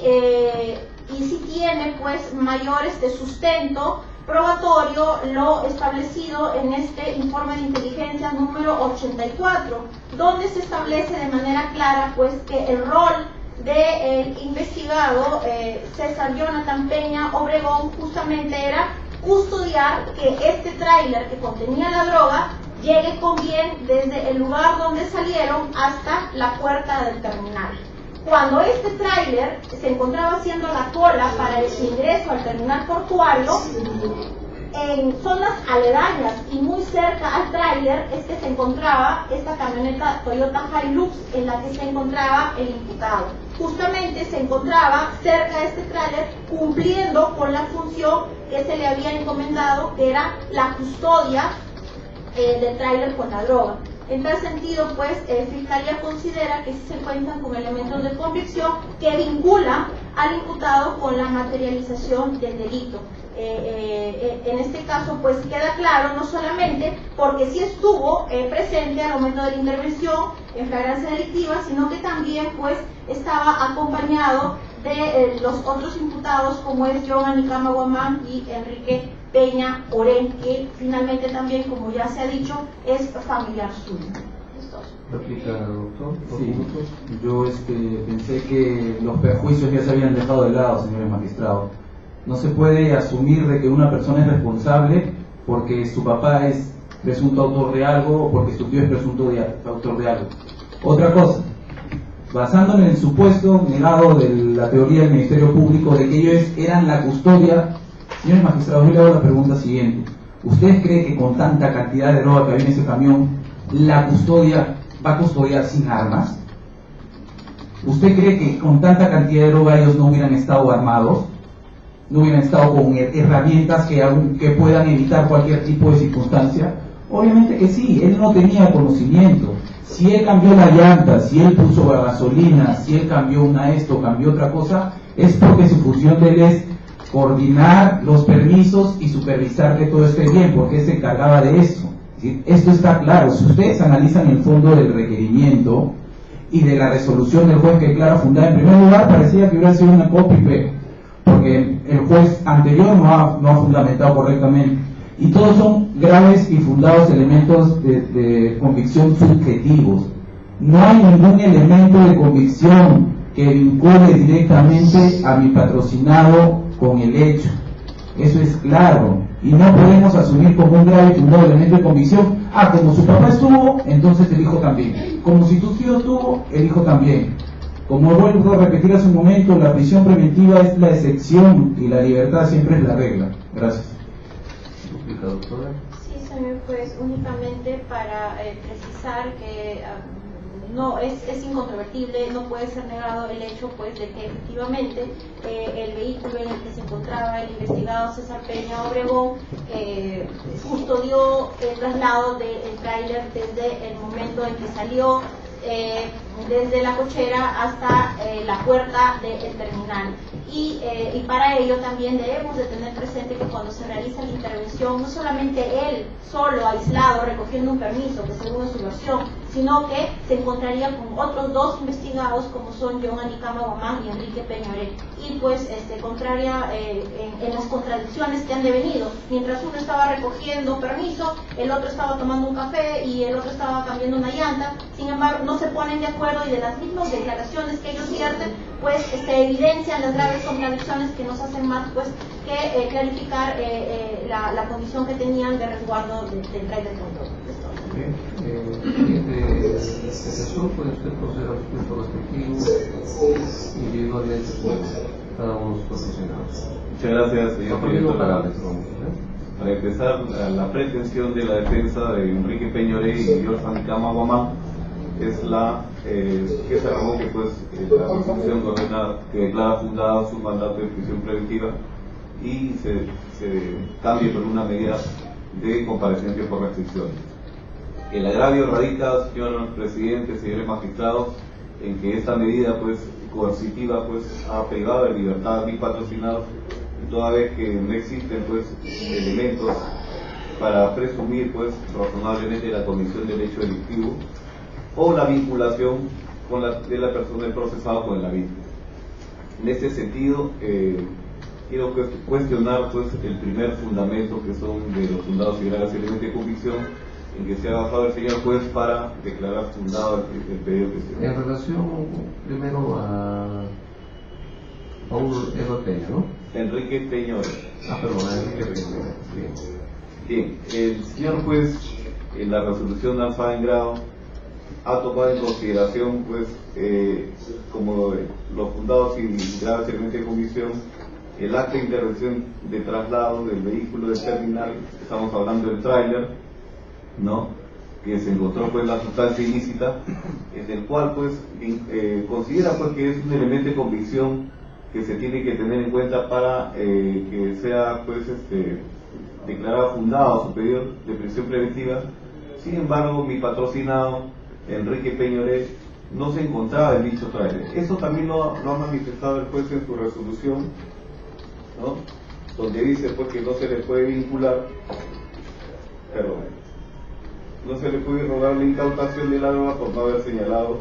sí tiene pues mayores de sustento probatorio lo establecido en este informe de inteligencia número 84, donde se establece de manera clara pues que el rol del investigado César Jonathan Peña Obregón justamente era custodiar que este tráiler que contenía la droga llegue con bien desde el lugar donde salieron hasta la puerta del terminal. Cuando este tráiler se encontraba haciendo la cola para el ingreso al terminal portuario, en zonas aledañas y muy cerca al tráiler es que se encontraba esta camioneta Toyota Hilux en la que se encontraba el imputado. Justamente se encontraba cerca de este tráiler cumpliendo con la función que se le había encomendado, que era la custodia del tráiler con la droga. En tal sentido, pues, Fiscalía considera que sí se cuentan con elementos de convicción que vinculan al imputado con la materialización del delito. En este caso, pues, queda claro, no solamente porque sí estuvo presente al momento de la intervención en flagrancia delictiva, sino que también, pues, estaba acompañado de los otros imputados, como es John Anicama Guamán y Enrique Peña Orén, que finalmente también, como ya se ha dicho, es familiar suyo. ¿Replica, doctor? Sí, yo pensé que los perjuicios ya se habían dejado de lado, señores magistrados. No se puede asumir de que una persona es responsable porque su papá es presunto autor de algo o porque su tío es presunto autor de algo. Otra cosa, basándome en el supuesto negado de la teoría del Ministerio Público de que ellos eran la custodia. Señores magistrados, yo le hago la pregunta siguiente. ¿Ustedes creen que con tanta cantidad de droga que había en ese camión, la custodia va a custodiar sin armas? ¿Usted cree que con tanta cantidad de droga ellos no hubieran estado armados? no hubieran estado con herramientas que puedan evitar cualquier tipo de circunstancia. Obviamente que sí, él no tenía conocimiento. Si él cambió la llanta, si él puso gasolina, si él cambió cambió otra cosa, es porque su función de él es coordinar los permisos y supervisar que todo esté bien, porque él se encargaba de eso. Esto está claro. Si ustedes analizan el fondo del requerimiento y de la resolución del juez que declara fundada, en primer lugar parecía que hubiera sido una copy-paste, porque el juez anterior no ha fundamentado correctamente. Y todos son graves y fundados elementos de convicción subjetivos. No hay ningún elemento de convicción que vincule directamente a mi patrocinado con el hecho. Eso es claro. Y no podemos asumir como un grave y fundado elemento de convicción: como su papá estuvo, entonces el hijo también. Como si tu tío estuvo, el hijo también. Como vuelvo a repetir hace un momento, la prisión preventiva es la excepción y la libertad siempre es la regla. Gracias. Sí, señor juez, únicamente para precisar que no es incontrovertible, no puede ser negado el hecho pues de que efectivamente el vehículo en el que se encontraba el investigado César Peña Obregón custodió el traslado del tráiler desde el momento en que salió desde la cochera hasta la puerta del terminal. Y para ello también debemos de tener presente que cuando se realiza la intervención, no solamente él solo, aislado, recogiendo un permiso, que según su versión, sino que se encontraría con otros dos investigados como son John Anicama Guamán y Enrique Peñoré. Y pues contraria en las contradicciones que han devenido. Mientras uno estaba recogiendo permiso, el otro estaba tomando un café y el otro estaba cambiando una llanta. Sin embargo, no se ponen de acuerdo y de las mismas declaraciones que ellos vierten, pues se evidencian las graves contradicciones que nos hacen más pues que clarificar la condición que tenían de resguardo del tráiler con todo. Siguiente sesión, puede usted proceder a los puntos respectivos individualmente por cada uno de los patrocinados. Muchas gracias, señor director. Para empezar, la pretensión de la defensa de Enrique Peñoré y George Anicama Guamán es la que se revoque pues la Constitución ordenada que declara fundado su mandato de prisión preventiva y se cambie por una medida de comparecencia por restricciones. El agravio radica, señor presidente, señores magistrados, en que esta medida pues coercitiva pues ha privado de libertad a mis patrocinados, toda vez que no existen pues elementos para presumir pues razonablemente la comisión del hecho delictivo o la vinculación de la persona del procesado con la víctima. En este sentido, quiero cuestionar pues el primer fundamento, que son de los fundados y graves elementos de convicción en que se ha basado el señor juez para declarar fundado el pedido de prisión. En relación primero a Paul Eduardo Peña, ¿no? Enrique Peñoré. Perdón, Enrique Peñoré. Bien, el señor juez en la resolución alzada en grado ha tomado en consideración pues como los fundados y graves elementos de convicción el acto de intervención de traslado del vehículo del terminal, estamos hablando del tráiler, ¿no?, que se encontró pues la sustancia ilícita, en el cual pues considera pues que es un elemento de convicción que se tiene que tener en cuenta para que sea pues declarado fundado su pedido de prisión preventiva. Sin embargo, mi patrocinado Enrique Peñoré no se encontraba en dicho tráiler. Eso también lo ha manifestado el juez en su resolución, ¿no?, donde dice pues que no se le puede vincular, no se le puede rogar la incautación de la droga por no haber señalado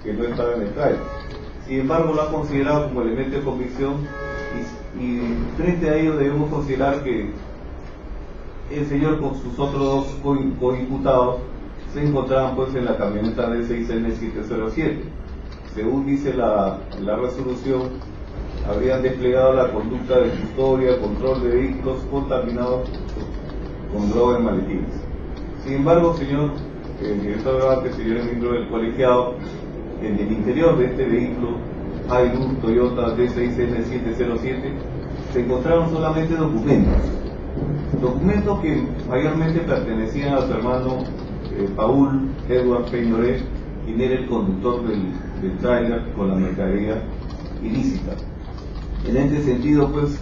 que no estaba en el tráiler. Sin embargo, lo ha considerado como elemento de convicción y frente a ello debemos considerar que el señor con sus otros dos coimputados se encontraban pues en la camioneta de 6N707. Según dice la resolución, habrían desplegado la conducta de custodia, control de vehículos contaminados con droga en maletines. Sin embargo, señor director Grabate, señores miembros del colegiado, en el interior de este vehículo Hilux Toyota D6N707 se encontraron solamente documentos que mayormente pertenecían a su hermano Paul Edward Peñoré, quien era el conductor del tráiler con la mercadería ilícita. En este sentido, pues,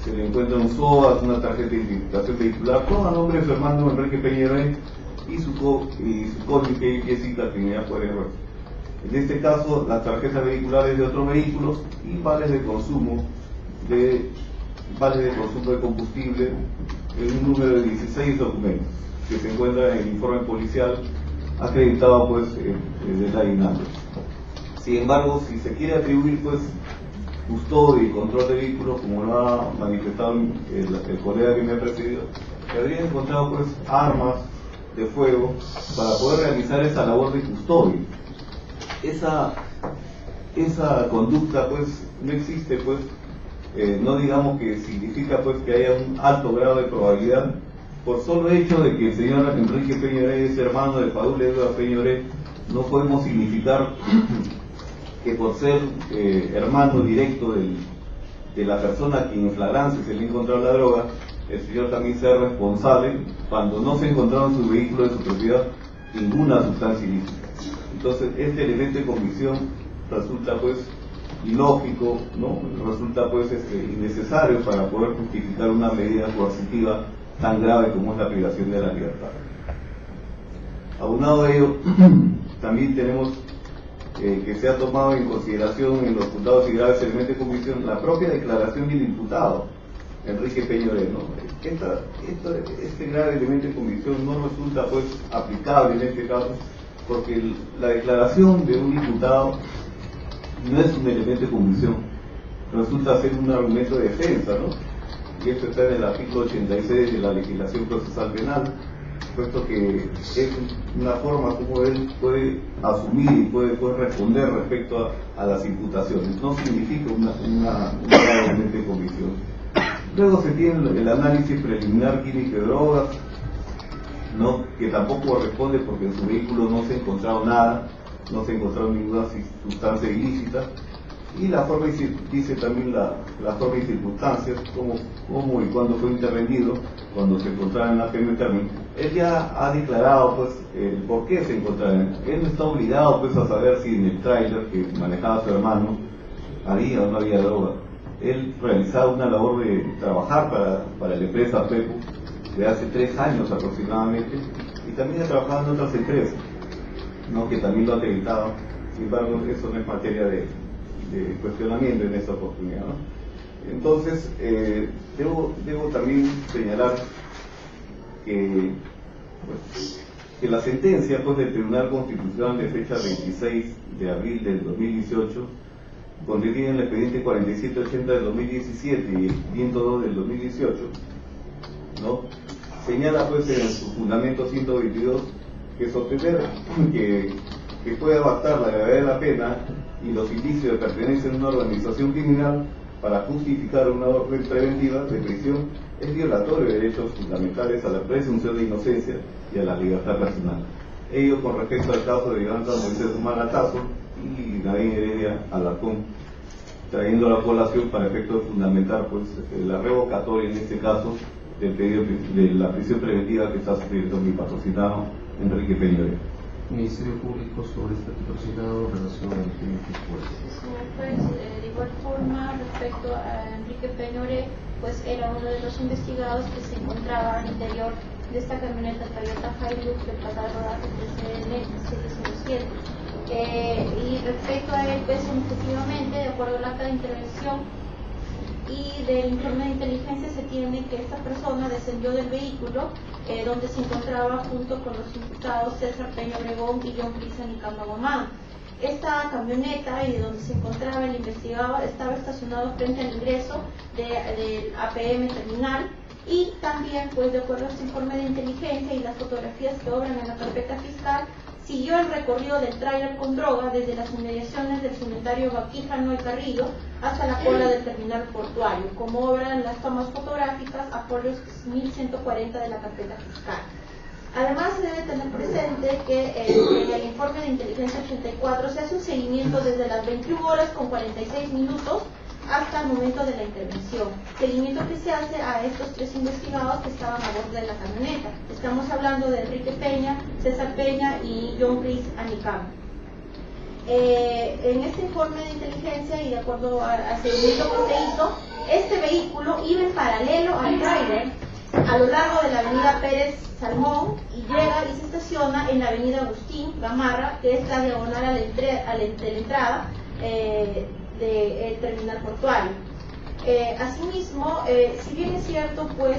se le encuentra un SOAT, una tarjeta de identificación vehicular, todo a nombre de su hermano Enrique Peñaré y su cónyuge Jessica Trinidad Puerero. En este caso, las tarjetas vehiculares de otros vehículos y vales de consumo de combustible en un número de 16 documentos que se encuentra en el informe policial acreditado pues de la INAMBRE. Sin embargo, si se quiere atribuir pues custodia y control de vehículos, como lo ha manifestado el colega que me ha precedido, se habrían encontrado pues armas de fuego para poder realizar esa labor de custodia. Esa conducta pues no existe, pues no digamos que significa pues que haya un alto grado de probabilidad por solo hecho de que el señor Enrique Peñaré es hermano de Paul Edward Peñaré. No podemos significar que por ser hermano directo de la persona a quien en flagrancia se le ha encontrado la droga, el señor también sea responsable cuando no se encontraba en su vehículo de su propiedad ninguna sustancia ilícita. Entonces este elemento de convicción resulta pues ilógico, ¿no? Resulta pues innecesario para poder justificar una medida coercitiva tan grave como es la privación de la libertad. Aunado a ello, también tenemos que se ha tomado en consideración en los juzgados y graves elementos de convicción la propia declaración del imputado Enrique Peñaré, ¿no? Este grave elemento de convicción no resulta pues aplicable en este caso, porque la declaración de un imputado no es un elemento de convicción, resulta ser un argumento de defensa, ¿no? Y esto está en el artículo 86 de la legislación procesal penal, puesto que es una forma como él puede asumir y puede responder respecto a las imputaciones, no significa un grave elemento de convicción. Luego se tiene el análisis preliminar químico de drogas, ¿no? Que tampoco corresponde porque en su vehículo no se ha encontrado nada, no se ha encontrado ninguna sustancia ilícita, y la forma, dice también la forma y circunstancias, cómo y cuándo fue intervenido, cuando se encontraba en la PM Termin. Él ya ha declarado pues el por qué se encontraba. Él no está obligado pues a saber si en el tráiler que manejaba su hermano había o no había droga. Él realizaba una labor de trabajar para la empresa PEPU de hace 3 años aproximadamente, y también ha trabajado en otras empresas, ¿no? Que también lo ha acreditado. Sin embargo, eso no es materia de cuestionamiento en esta oportunidad, ¿no? Entonces, debo también señalar que la sentencia pues, del Tribunal Constitucional de fecha 26 de abril del 2018, contenida en el expediente 4780 del 2017 y el 102 del 2018, ¿no? Señala pues en su fundamento 122 que sostener que puede bastar la gravedad de la pena y los indicios de pertenencia a una organización criminal para justificar una orden preventiva de prisión es violatorio de derechos fundamentales a la presunción de inocencia y a la libertad personal. Ello con respecto al caso de Yolanda Moisés Malatazo y Nadine Heredia Alarcón, trayendo la colación para efecto de fundamentar pues, la revocatoria en este caso del pedido de la prisión preventiva que está sufriendo mi patrocinado Enrique Peñaré. Ministerio Público sobre este patrocinado en relación al crimen que fue. Señor juez, de igual forma, respecto a Enrique Peñaré, pues era uno de los investigados que se encontraba al interior de esta camioneta Toyota Hilux de placa de rodaje TCN 707. Y respecto a él, pues efectivamente, de acuerdo a la acta de intervención y del informe de inteligencia, se tiene que esta persona descendió del vehículo donde se encontraba junto con los imputados César Peña Obregón y John Cristian y Cama Gomán. Esta camioneta y donde se encontraba el investigado estaba estacionado frente al ingreso del APM terminal, y también, pues de acuerdo a este informe de inteligencia y las fotografías que obran en la carpeta fiscal, siguió el recorrido del tráiler con droga desde las inmediaciones del cementerio Baquijano y Carrillo hasta la cola del terminal portuario, como obran las tomas fotográficas a folios 1140 de la carpeta fiscal. Además, se debe tener presente que en el informe de inteligencia 84 se hace un seguimiento desde las 21 horas con 46 minutos hasta el momento de la intervención. Seguimiento que se hace a estos 3 investigados que estaban a bordo de la camioneta. Estamos hablando de Enrique Peña, César Peña y John Chris Anicam. En este informe de inteligencia y de acuerdo al seguimiento que se hizo, este vehículo iba en paralelo al tráiler a lo largo de la avenida Pérez Salmón y llega y se estaciona en la avenida Agustín Gamarra, que es la diagonal a la entrada del terminal portuario. Asimismo, si bien es cierto, pues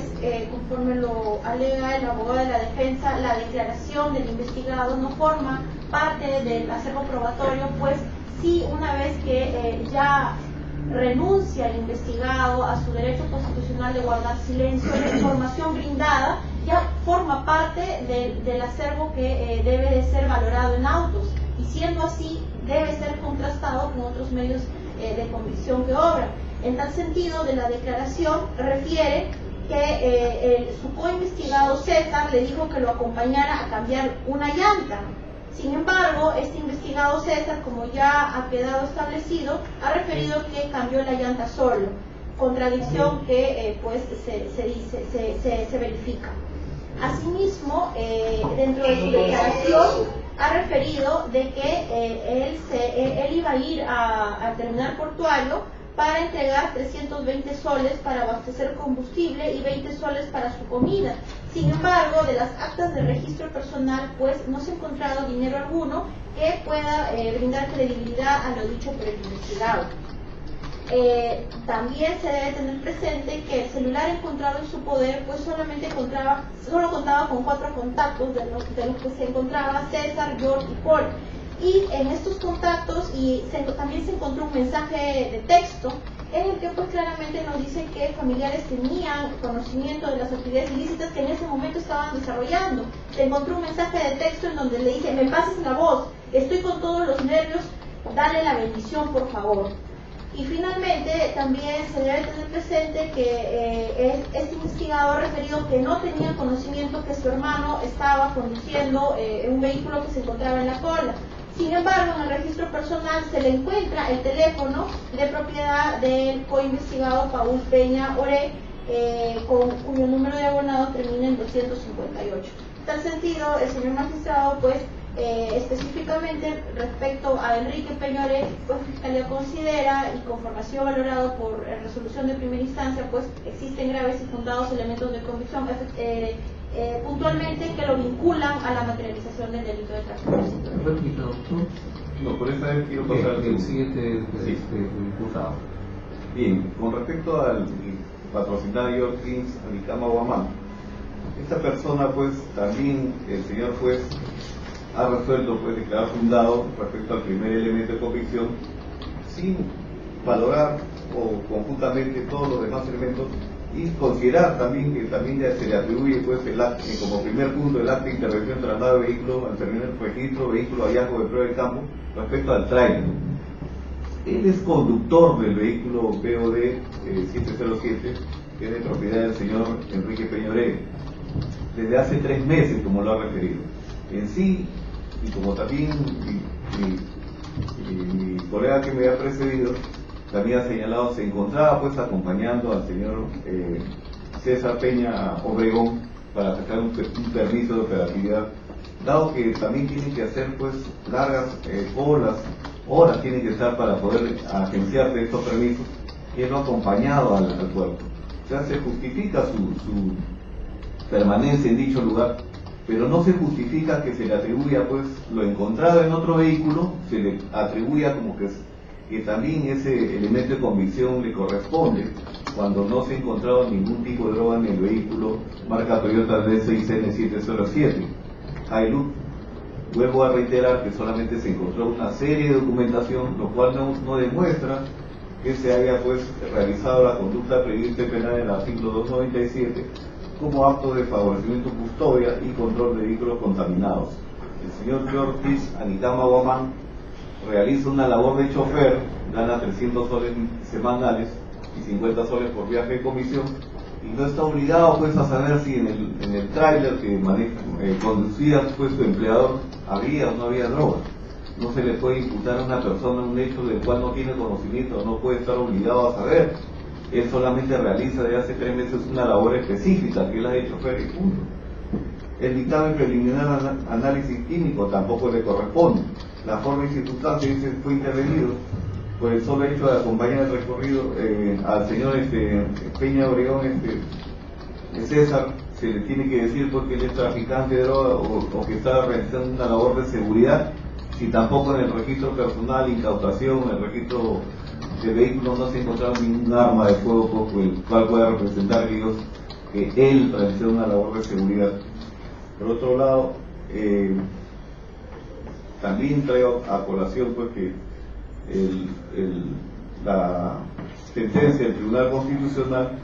conforme lo alega el abogado de la defensa, la declaración del investigado no forma parte del acervo probatorio, pues sí, una vez que ya renuncia el investigado a su derecho constitucional de guardar silencio, la información brindada ya forma parte del acervo que debe de ser valorado en autos, y siendo así debe ser contrastado con otros medios de convicción que obran. En tal sentido, de la declaración refiere que su coinvestigado César le dijo que lo acompañara a cambiar una llanta. Sin embargo, este investigado César, como ya ha quedado establecido, ha referido que cambió la llanta solo, contradicción que pues se verifica. Asimismo, dentro de su declaración ha referido de que él iba a ir al terminal portuario para entregar 320 soles para abastecer combustible y 20 soles para su comida. Sin embargo, de las actas de registro personal, pues no se ha encontrado dinero alguno que pueda brindar credibilidad a lo dicho por el investigado. También se debe tener presente que el celular encontrado en su poder pues solo contaba con 4 contactos de los que se encontraba César, George y Paul. Y en estos contactos también se encontró un mensaje de texto en el que pues claramente nos dice que familiares tenían conocimiento de las actividades ilícitas que en ese momento estaban desarrollando. Se encontró un mensaje de texto en donde le dice: me pases la voz, estoy con todos los nervios, dale la bendición por favor. Y finalmente también se debe tener presente que este investigador ha referido que no tenía conocimiento que su hermano estaba conduciendo un vehículo que se encontraba en la cola. Sin embargo, en el registro personal se le encuentra el teléfono de propiedad del coinvestigado Paul Peña Oré, cuyo número de abonado termina en 258. En tal sentido, el señor magistrado, pues, específicamente respecto a Enrique Peña Oré, pues Fiscalía considera, y conforme ha sido valorado por resolución de primera instancia, pues existen graves y fundados elementos de convicción, puntualmente que lo vinculan a la materialización del delito de tráfico ilícito. Réplica, doctor. No, por esta vez quiero pasar al El siguiente Sí. imputado. Bien, con respecto al patrocinario Kings Alicama Guamán, esta persona pues también el señor juez ha resuelto pues declarar fundado respecto al primer elemento de convicción sin valorar o conjuntamente todos los demás elementos y considerar también que también ya se le atribuye pues como primer punto el acto de intervención traslado de vehículo al terminal registro vehículo hallazgo de prueba de campo respecto al tráiler. Él es conductor del vehículo BOD 707 que es de propiedad del señor Enrique Peña Oré desde hace 3 meses, como lo ha referido. En sí, y como también mi colega que me ha precedido también ha señalado, se encontraba pues acompañando al señor César Peña Obregón para sacar un permiso de operatividad, dado que también tienen que hacer pues largas horas tienen que estar para poder agenciarse estos permisos, y él lo ha acompañado al puerto. O sea, se justifica su permanencia en dicho lugar, pero no se justifica que se le atribuya pues lo encontrado en otro vehículo, se le atribuya como que también ese elemento de convicción le corresponde cuando no se ha encontrado ningún tipo de droga en el vehículo marca Toyota D6N707 Hilux. Vuelvo a reiterar que solamente se encontró una serie de documentación, lo cual no demuestra que se haya pues realizado la conducta prevista y penal en el artículo 297 como acto de favorecimiento, custodia y control de vehículos contaminados. El señor George Anicama Guamán realiza una labor de chofer, gana 300 soles semanales y 50 soles por viaje de comisión, y no está obligado pues a saber si en el tráiler que conducía pues su empleador había o no había droga. No se le puede imputar a una persona un hecho del cual no tiene conocimiento, no puede estar obligado a saber. Él solamente realiza desde hace 3 meses una labor específica que es la de chofer y punto. El dictamen preliminar análisis químico tampoco le corresponde. La forma y circunstancia dice fue intervenido por el solo hecho de acompañar el recorrido al señor Peña Obregón, César, se le tiene que decir porque él es traficante de droga o que está realizando una labor de seguridad, si tampoco en el registro personal, incautación, en el registro de vehículos no se ha encontrado ningún arma de fuego por el cual pueda representar que él realizó una labor de seguridad. Por otro lado, también traigo a colación pues que la sentencia del Tribunal Constitucional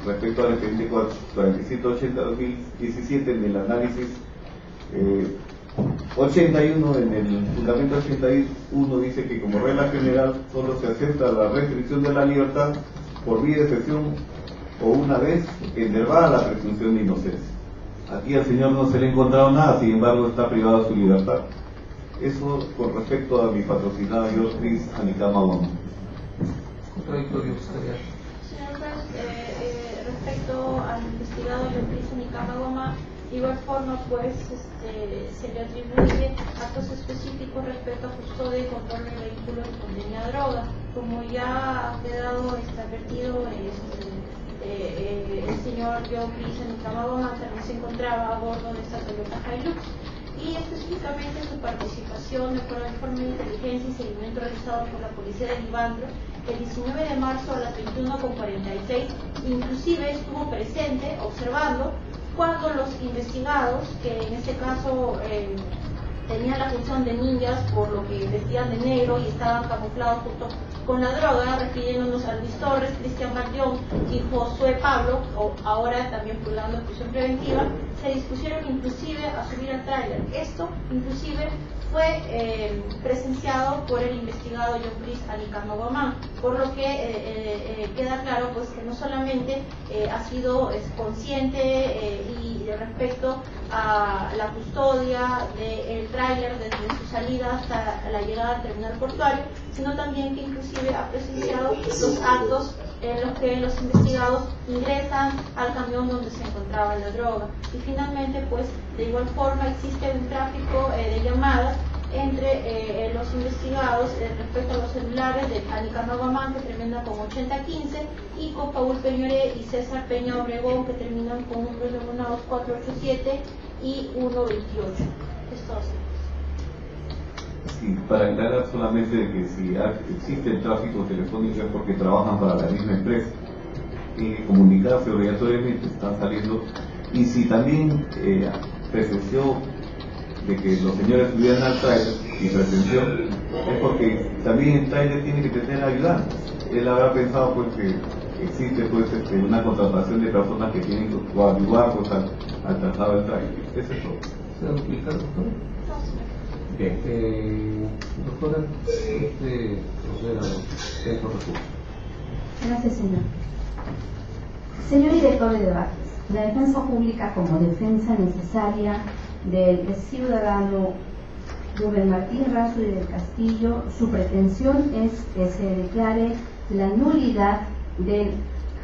respecto al expediente 4780-2017 en el análisis 81, en el fundamento 81 dice que como regla general solo se acepta la restricción de la libertad por vía de excepción o una vez enervada la presunción de inocencia. Aquí al señor no se le ha encontrado nada, sin embargo está privado de su libertad. Eso con respecto a mi patrocinado Jorge Anicama Gómez. Contradictorio, señor. Señor juez, respecto al investigado Jorge Anicama Gómez, de igual forma pues se le atribuye actos específicos respecto a custodia y control del vehículo que contenía droga. Como ya ha quedado advertido, el señor Jorge Anicama Gómez también se encontraba a bordo de esta Toyota Hilux, y específicamente su participación de acuerdo al informe de inteligencia y seguimiento realizado por la policía de Livandro el 19 de marzo a las 21:46, inclusive estuvo presente observando cuando los investigados, que en este caso tenían la función de ninjas por lo que vestían de negro y estaban camuflados junto con la droga, refiriéndonos a Luis Torres, Cristian Bardión y Josué Pablo, ahora también purgando prisión preventiva, se dispusieron inclusive a subir al tráiler. Esto inclusive fue presenciado por el investigado John Chris Anicama Guamán, por lo que queda claro pues que no solamente ha sido consciente y respecto a la custodia del tráiler desde su salida hasta la llegada al terminal portuario, sino también que inclusive ha presenciado los actos en los que los investigados ingresan al camión donde se encontraba la droga. Y finalmente, pues, de igual forma existe un tráfico de llamadas entre los investigados respecto a los celulares de Anicama Guamán, que terminan con 8015, y con Paul Peñoré y César Peña Obregón, que terminan con números demonados 487 y 128. Esto así. Sí, para aclarar solamente de que si existe el tráfico telefónico es porque trabajan para la misma empresa. Tienen que comunicarse obligatoriamente, están saliendo. Y si también presenció de que los señores subían al trailer y presenció, es porque también el trailer tiene que tener ayudantes. Él habrá pensado pues que existe pues una contratación de personas que tienen que coadyuvar pues, al traslado del trailer. Eso es todo. ¿Se va a explicar, doctor? Bien. Doctora, proceder a los recursos. Gracias, señor. Señor director de debates, la defensa pública como defensa necesaria del ciudadano Rubén Martín Razo y del Castillo, su pretensión es que se declare la nulidad de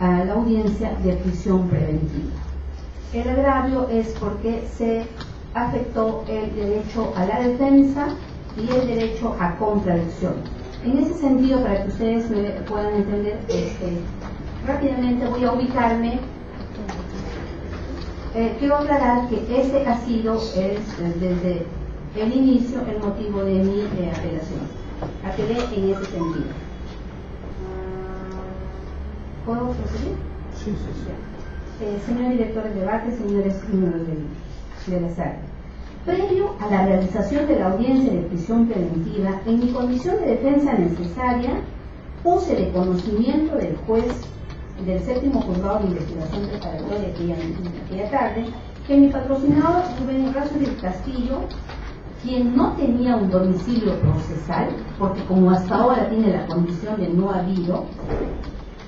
la audiencia de prisión preventiva. El agravio es porque se afectó el derecho a la defensa y el derecho a contradicción. En ese sentido, para que ustedes me puedan entender, rápidamente voy a ubicarme. Quiero aclarar que ese ha sido desde el inicio el motivo de mi apelación. Apelé en ese sentido. ¿Puedo proseguir? Sí, sí, sí. Señor director de debate, señores miembros de la sala. Previo a la realización de la audiencia de prisión preventiva, en mi condición de defensa necesaria, puse de conocimiento del juez del séptimo juzgado de investigación preparatoria aquella tarde, que mi patrocinador Rubén Razo del Castillo, quien no tenía un domicilio procesal, porque como hasta ahora tiene la condición de no habido,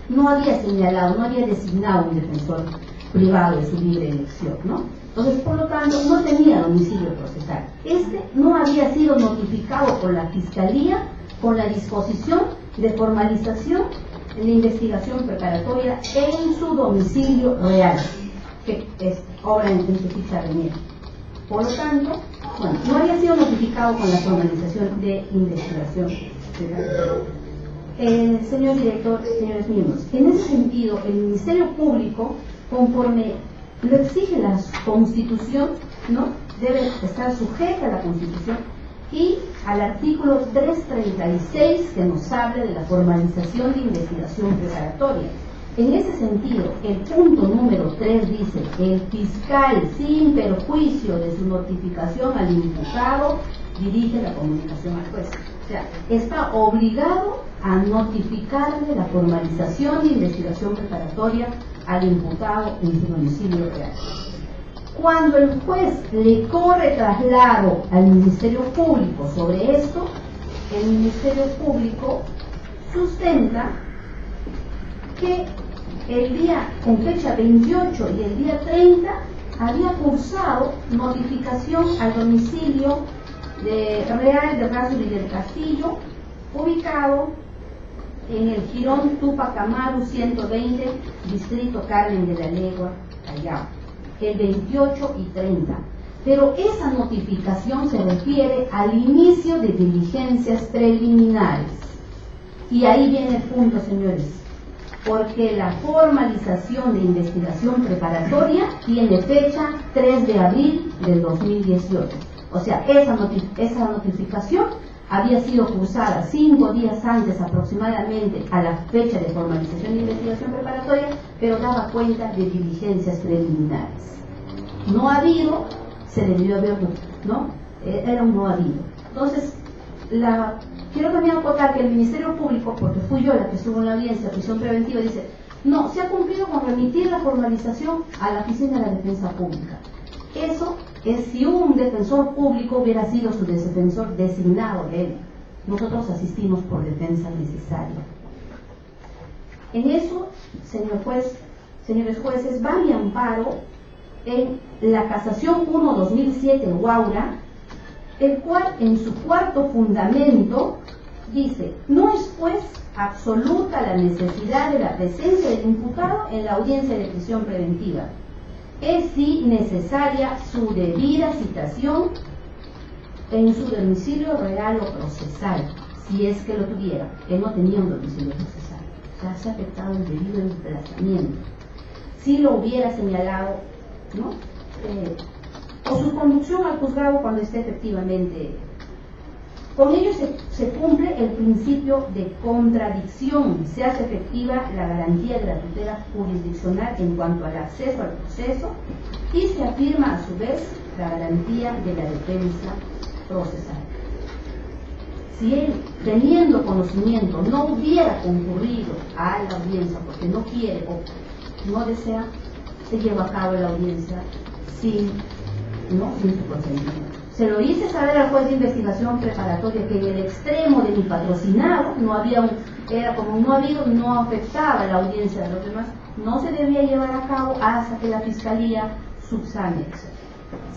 no había señalado, no había designado un defensor privado de su libre elección, ¿no? Entonces, por lo tanto, no tenía domicilio procesal. Este no había sido notificado por la Fiscalía con la disposición de formalización de la investigación preparatoria en su domicilio real, que es obra en su ficha de mierda. Por lo tanto, bueno, no había sido notificado con la formalización de investigación preparatoria. Señor director, señores miembros, en ese sentido, el Ministerio Público, conforme lo exige la Constitución, ¿no?, debe estar sujeta a la Constitución y al artículo 336 que nos habla de la formalización de investigación preparatoria. En ese sentido, el punto número 3 dice: el fiscal, sin perjuicio de su notificación al imputado, dirige la comunicación al juez. O sea, está obligado a notificarle la formalización de investigación preparatoria al imputado en su domicilio real. Cuando el juez le corre traslado al Ministerio Público sobre esto, el Ministerio Público sustenta que el día, con fecha 28 y el día 30, había cursado notificación al domicilio real de Rázuri del Castillo, ubicado en el Jirón Túpac Amaru 120, distrito Carmen de la Legua, Callao, el 28 y 30. Pero esa notificación se refiere al inicio de diligencias preliminares. Y ahí viene el punto, señores, porque la formalización de investigación preparatoria tiene fecha 3 de abril del 2018. O sea, esa notificación había sido cursada 5 días antes aproximadamente a la fecha de formalización de investigación preparatoria, pero daba cuenta de diligencias preliminares. No habido, se debió haber, ¿no? Era un no habido. Entonces, quiero también acotar que el Ministerio Público, porque fui yo la que estuvo en la audiencia de prisión preventiva, dice: no, se ha cumplido con remitir la formalización a la Oficina de la Defensa Pública. Eso es si un defensor público hubiera sido su defensor designado de él. Nosotros asistimos por defensa necesaria. En eso, señores jueces, va mi amparo en la Casación 1-2007 Guaura, el cual en su cuarto fundamento dice: no es pues absoluta la necesidad de la presencia del imputado en la audiencia de prisión preventiva. Es sí necesaria su debida citación en su domicilio real o procesal, si es que lo tuviera. Él no tenía un domicilio procesal, ya se ha afectado el debido emplazamiento. Si lo hubiera señalado, ¿no?, o su conducción al juzgado cuando esté efectivamente. Con ello se cumple el principio de contradicción, se hace efectiva la garantía de la tutela jurisdiccional en cuanto al acceso al proceso y se afirma a su vez la garantía de la defensa procesal. Si él, teniendo conocimiento, no hubiera concurrido a la audiencia porque no quiere o no desea, se lleva a cabo la audiencia sin su procedimiento. Se lo hice saber al juez de investigación preparatoria que en el extremo de mi patrocinado no había era como no habido, no afectaba la audiencia de los demás, no se debía llevar a cabo hasta que la fiscalía subsane, etc.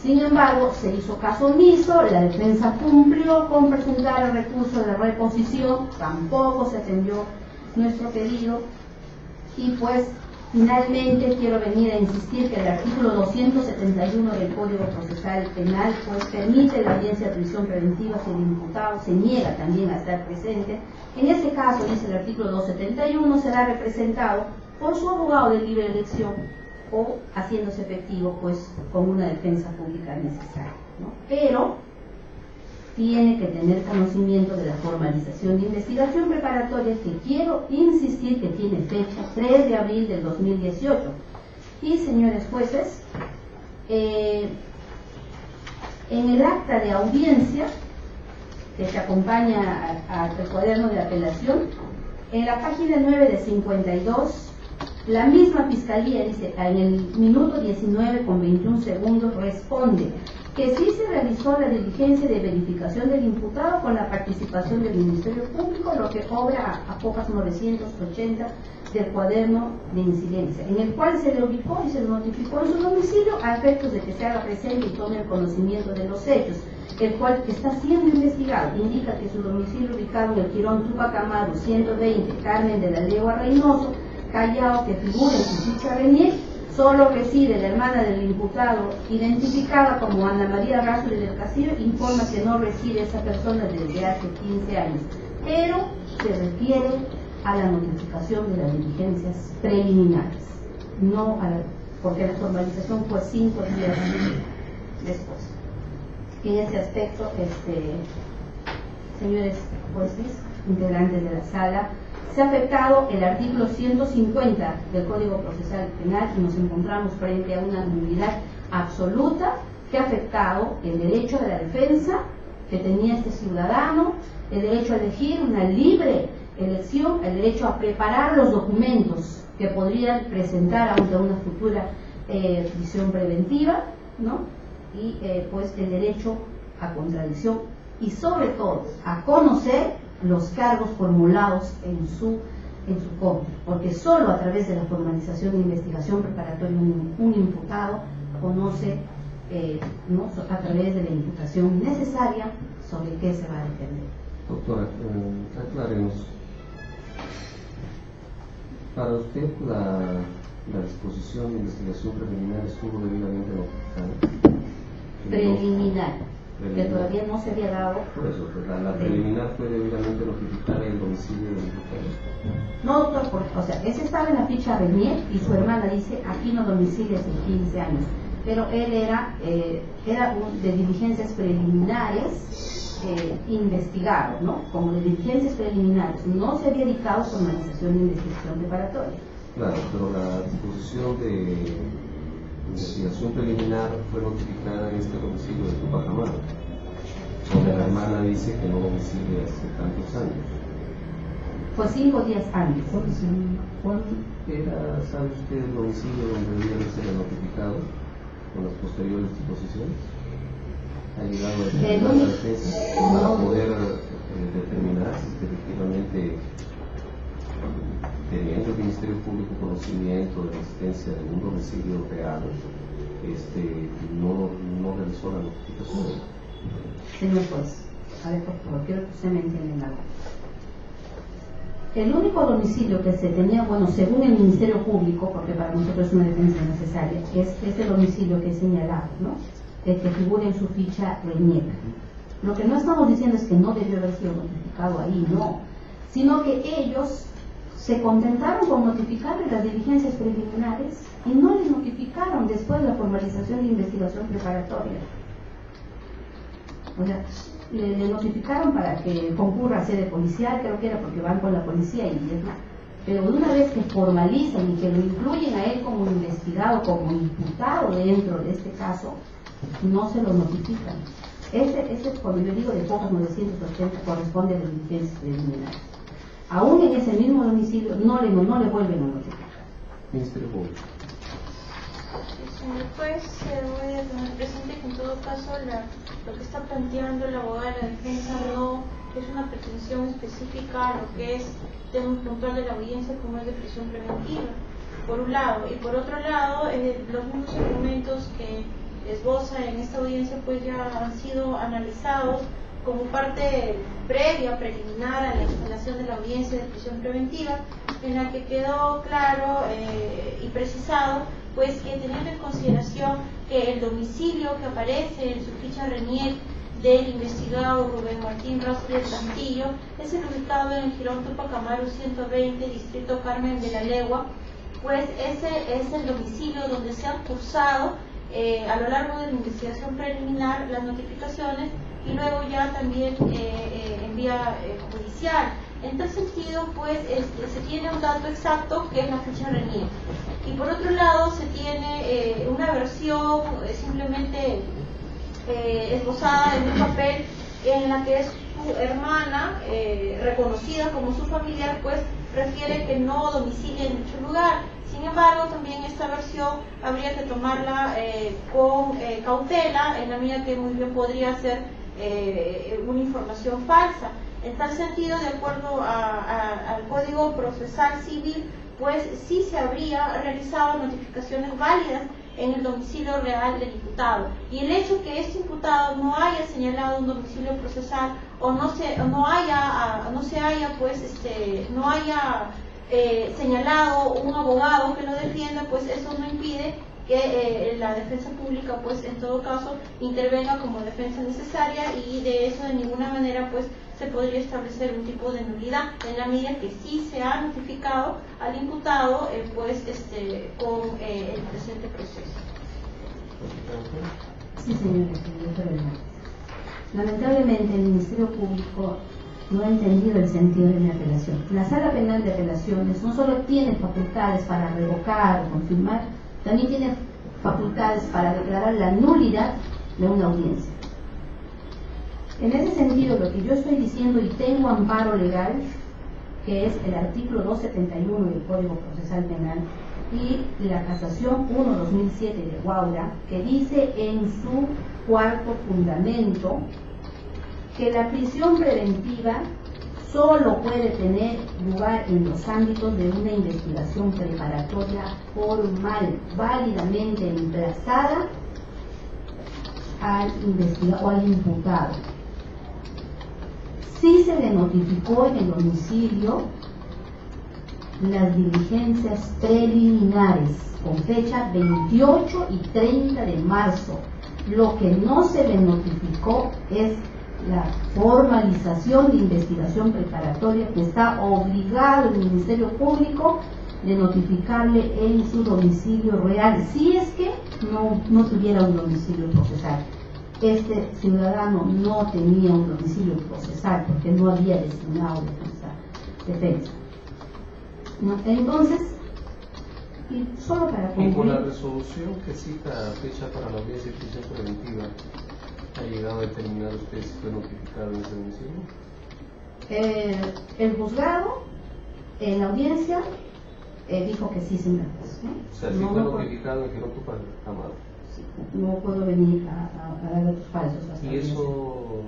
Sin embargo, se hizo caso omiso, la defensa cumplió con presentar el recurso de reposición, tampoco se atendió nuestro pedido y pues finalmente quiero venir a insistir que el artículo 271 del Código Procesal Penal pues permite la audiencia de prisión preventiva si el imputado se niega también a estar presente. En ese caso, dice el artículo 271, será representado por su abogado de libre elección o haciéndose efectivo pues con una defensa pública necesaria, ¿no? Pero tiene que tener conocimiento de la formalización de investigación preparatoria, que quiero insistir que tiene fecha 3 de abril del 2018. Y señores jueces, en el acta de audiencia que se acompaña al cuaderno de apelación, en la página 9 de 52, la misma fiscalía dice, en el minuto 19 con 21 segundos, responde que sí se realizó la diligencia de verificación del imputado con la participación del Ministerio Público, lo que obra a pocas 980 del cuaderno de incidencia, en el cual se le ubicó y se le notificó en su domicilio a efectos de que se haga presente y tome el conocimiento de los hechos, el cual está siendo investigado. Indica que su domicilio ubicado en el Jirón Túpac Amaru 120, Carmen de la Legua, Reynoso, Callao, que figura en su ficha RENIEC, solo reside la hermana del imputado, identificada como Ana María Rázuri del Castillo, informa que no reside esa persona desde hace 15 años. pero se refiere a la notificación de las diligencias preliminares, no a porque la formalización fue 5 días después. En ese aspecto, señores jueces, integrantes de la sala, se ha afectado el artículo 150 del Código Procesal Penal y nos encontramos frente a una nulidad absoluta que ha afectado el derecho de la defensa que tenía este ciudadano, el derecho a elegir una libre elección, el derecho a preparar los documentos que podrían presentar ante una futura prisión preventiva, ¿no? Y pues el derecho a contradicción y sobre todo a conocer los cargos formulados en su contra, porque solo a través de la formalización de investigación preparatoria un imputado conoce, ¿no? a través de la imputación necesaria sobre qué se va a defender. Doctora, aclárenos. Para usted la disposición de investigación preliminar estuvo debidamente notificada. Preliminar, que todavía no se había dado. Por eso, la preliminar fue debidamente notificada el domicilio del imputado. No, doctor, o sea, ese estaba en la ficha Renier y su hermana dice aquí no domicilia hace 15 años, pero él era de diligencias preliminares investigado, ¿no? Como de diligencias preliminares, no se había dictado formalización de investigación preparatoria. Claro, pero la disposición de investigación preliminar fue notificada en este domicilio de Tupac Amaru, donde la hermana dice que no domicilia hace tantos años. Fue 5 días antes. ¿Cuál era, sabe usted, el domicilio donde debía ser notificado con las posteriores disposiciones? ¿Ha llegado a la defensa para poder determinar si efectivamente, teniendo el Ministerio Público conocimiento de la existencia de un domicilio real, no realizó la notificación? Señor juez, a ver, por favor, quiero que usted me entienda algo. El único domicilio que se tenía, bueno, según el Ministerio Público, porque para nosotros es una defensa necesaria, es ese domicilio que he señalado, ¿no? El que figura en su ficha Renier. Lo que no estamos diciendo es que no debió haber sido notificado ahí, no, sino que ellos se contentaron con notificarle las diligencias preliminares y no les notificaron después la formalización de investigación preparatoria. O sea, le notificaron para que concurra a sede policial, creo que era porque van con la policía y demás. Pero una vez que formalizan y que lo incluyen a él como investigado, como imputado dentro de este caso, no se lo notifican. Este cuando yo digo de pocas 980 corresponde a las diligencias preliminares. Aún en ese mismo domicilio no le vuelven a notificar. Ministerio Público. Señor juez, voy a tener presente que en todo caso lo que está planteando el abogado de la defensa no es una pretensión específica a lo que es tema puntual de la audiencia como es de prisión preventiva, por un lado, y por otro lado, los mismos argumentos que esboza en esta audiencia pues ya han sido analizados como parte previa, preliminar a la instalación de la audiencia de prisión preventiva, en la que quedó claro y precisado pues que teniendo en consideración que el domicilio que aparece en su ficha Renier del investigado Rubén Martín Rastro del Castillo es el ubicado en el Jirón Tupac Amaru 120, distrito Carmen de la Legua, pues ese es el domicilio donde se han cursado a lo largo de la investigación preliminar las notificaciones y luego ya también en vía judicial. En tal sentido, pues se tiene un dato exacto que es la ficha Renier. Y por otro lado, se tiene una versión simplemente esbozada en un papel en la que es su hermana, reconocida como su familiar, pues refiere que no domicilia en dicho lugar. Sin embargo, también esta versión habría que tomarla con cautela, en la medida que muy bien podría ser una información falsa. En tal sentido, de acuerdo al Código Procesal Civil, pues sí se habría realizado notificaciones válidas en el domicilio real del imputado. Y el hecho que este imputado no haya señalado un domicilio procesal o no haya señalado un abogado que lo defienda, pues eso no impide que la defensa pública pues en todo caso intervenga como defensa necesaria, y de eso de ninguna manera pues se podría establecer un tipo de nulidad en la medida que sí se ha notificado al imputado con el presente proceso. Sí, señor Hernández. Lamentablemente el Ministerio Público no ha entendido el sentido de mi apelación. La Sala Penal de Apelaciones no solo tiene facultades para revocar o confirmar, también tiene facultades para declarar la nulidad de una audiencia. En ese sentido, lo que yo estoy diciendo, y tengo amparo legal, que es el artículo 271 del Código Procesal Penal y la casación 1/2007 de Guaura, que dice en su cuarto fundamento que la prisión preventiva solo puede tener lugar en los ámbitos de una investigación preparatoria formal, válidamente emplazada al investigado o al imputado. Sí se le notificó en el domicilio las diligencias preliminares con fecha 28 y 30 de marzo. Lo que no se le notificó es la formalización de investigación preparatoria que está obligado el Ministerio Público de notificarle en su domicilio real, si es que no tuviera un domicilio procesal. Este ciudadano no tenía un domicilio procesal porque no había designado defensa. ¿No? Entonces, y solo para concluir, y con la resolución que cita fecha para la audiencia de prisión preventiva, ¿ha llegado a determinar usted si fue notificado en ese domicilio? El juzgado en la audiencia dijo que sí, señor. O sea, si fue notificado en que no ocupa Amado. No puedo venir a dar datos falsos. ¿Y eso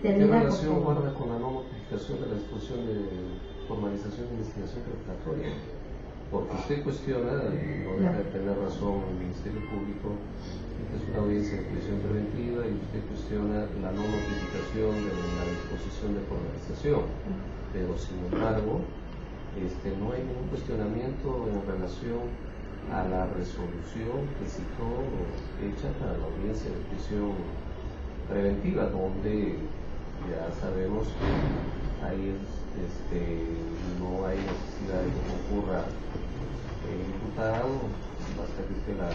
qué relación guarda con la no notificación de la disposición de formalización de investigación preparatoria? Porque usted cuestiona, y no deja de tener razón el Ministerio Público, que es una audiencia de prisión preventiva, y usted cuestiona la no notificación de la disposición de formalización, pero sin embargo no hay ningún cuestionamiento en relación a la resolución que citó hecha para la audiencia de prisión preventiva, donde ya sabemos que ahí no hay necesidad de que concurra el imputado, basta que esté la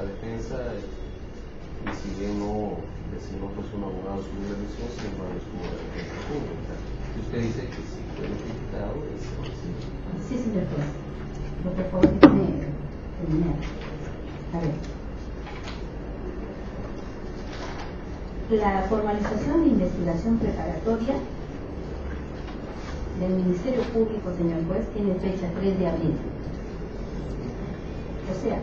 defensa, y si bien no designó pues un abogado su revisión, sin embargo estuvo la defensa pública. Y usted dice que si fue notificado, es sí. Sí, señor juez. Por favor, déjeme terminar. A ver. La formalización de investigación preparatoria del Ministerio Público, señor juez, tiene fecha 3 de abril. O sea,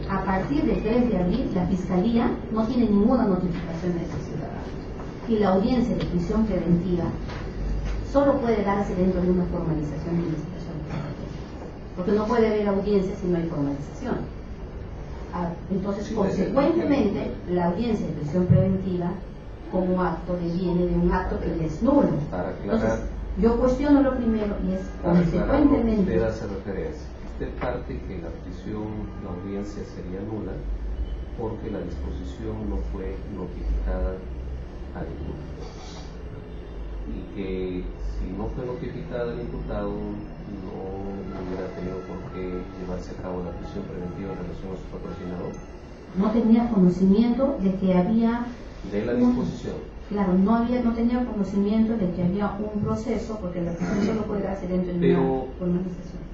a partir del 3 de abril, la Fiscalía no tiene ninguna notificación de ese ciudadano. Y la audiencia de prisión preventiva solo puede darse dentro de una formalización de investigación preparatoria. Porque no puede haber audiencia si no hay formalización. Entonces, consecuentemente, la audiencia de prisión preventiva, como acto, deviene de un acto que es nulo. Entonces, yo cuestiono lo primero y es consecuentemente. Usted hace referencia. Usted parte que la prisión, la audiencia sería nula porque la disposición no fue notificada al imputado. Y que si no fue notificada al imputado, no hubiera tenido por qué llevarse a cabo la prisión preventiva en relación a su patrocinador. No tenía conocimiento de que había de la disposición. Claro, no tenía conocimiento de que había un proceso, porque la prisión solo puede darse dentro de una formalización.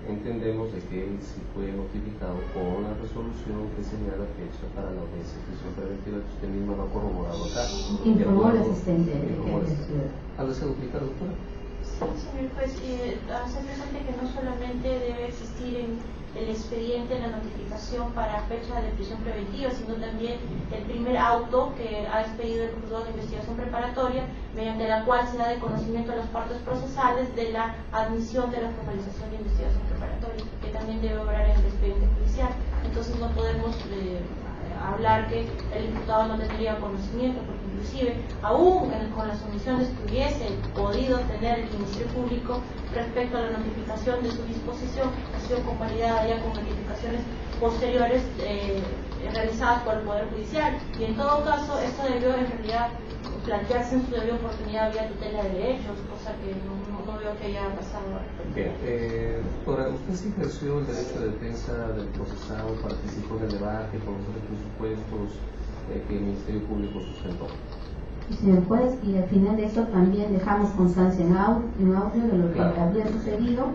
Entendemos de que él sí fue notificado con la resolución que señala fecha para la audiencia de prisión preventiva, que usted misma lo ha corroborado acá. Informó al asistente de que ¿Al deseo duplicar, doctora? Sí, señor juez, hacer presente que no solamente debe existir en el expediente la notificación para fecha de prisión preventiva, sino también el primer auto que ha expedido el juzgado de investigación preparatoria, mediante la cual se da de conocimiento a las partes procesales de la admisión de la formalización de investigación preparatoria, que también debe obrar en el expediente judicial. Entonces no podemos hablar que el imputado no tendría conocimiento, porque inclusive aún con las omisiones que hubiese podido tener el Ministerio Público respecto a la notificación de su disposición, ha sido convalidada ya con notificaciones posteriores realizadas por el Poder Judicial, y en todo caso esto debió en realidad plantearse en su debida oportunidad vía tutela de derechos, cosa que no veo que haya pasado. Bien, doctora, ¿usted sí ejerció el derecho de defensa del procesado, participó en el debate, conoció los presupuestos que el Ministerio Público sustentó? Señor juez, y al final de eso también dejamos constancia en audio de lo que había sucedido.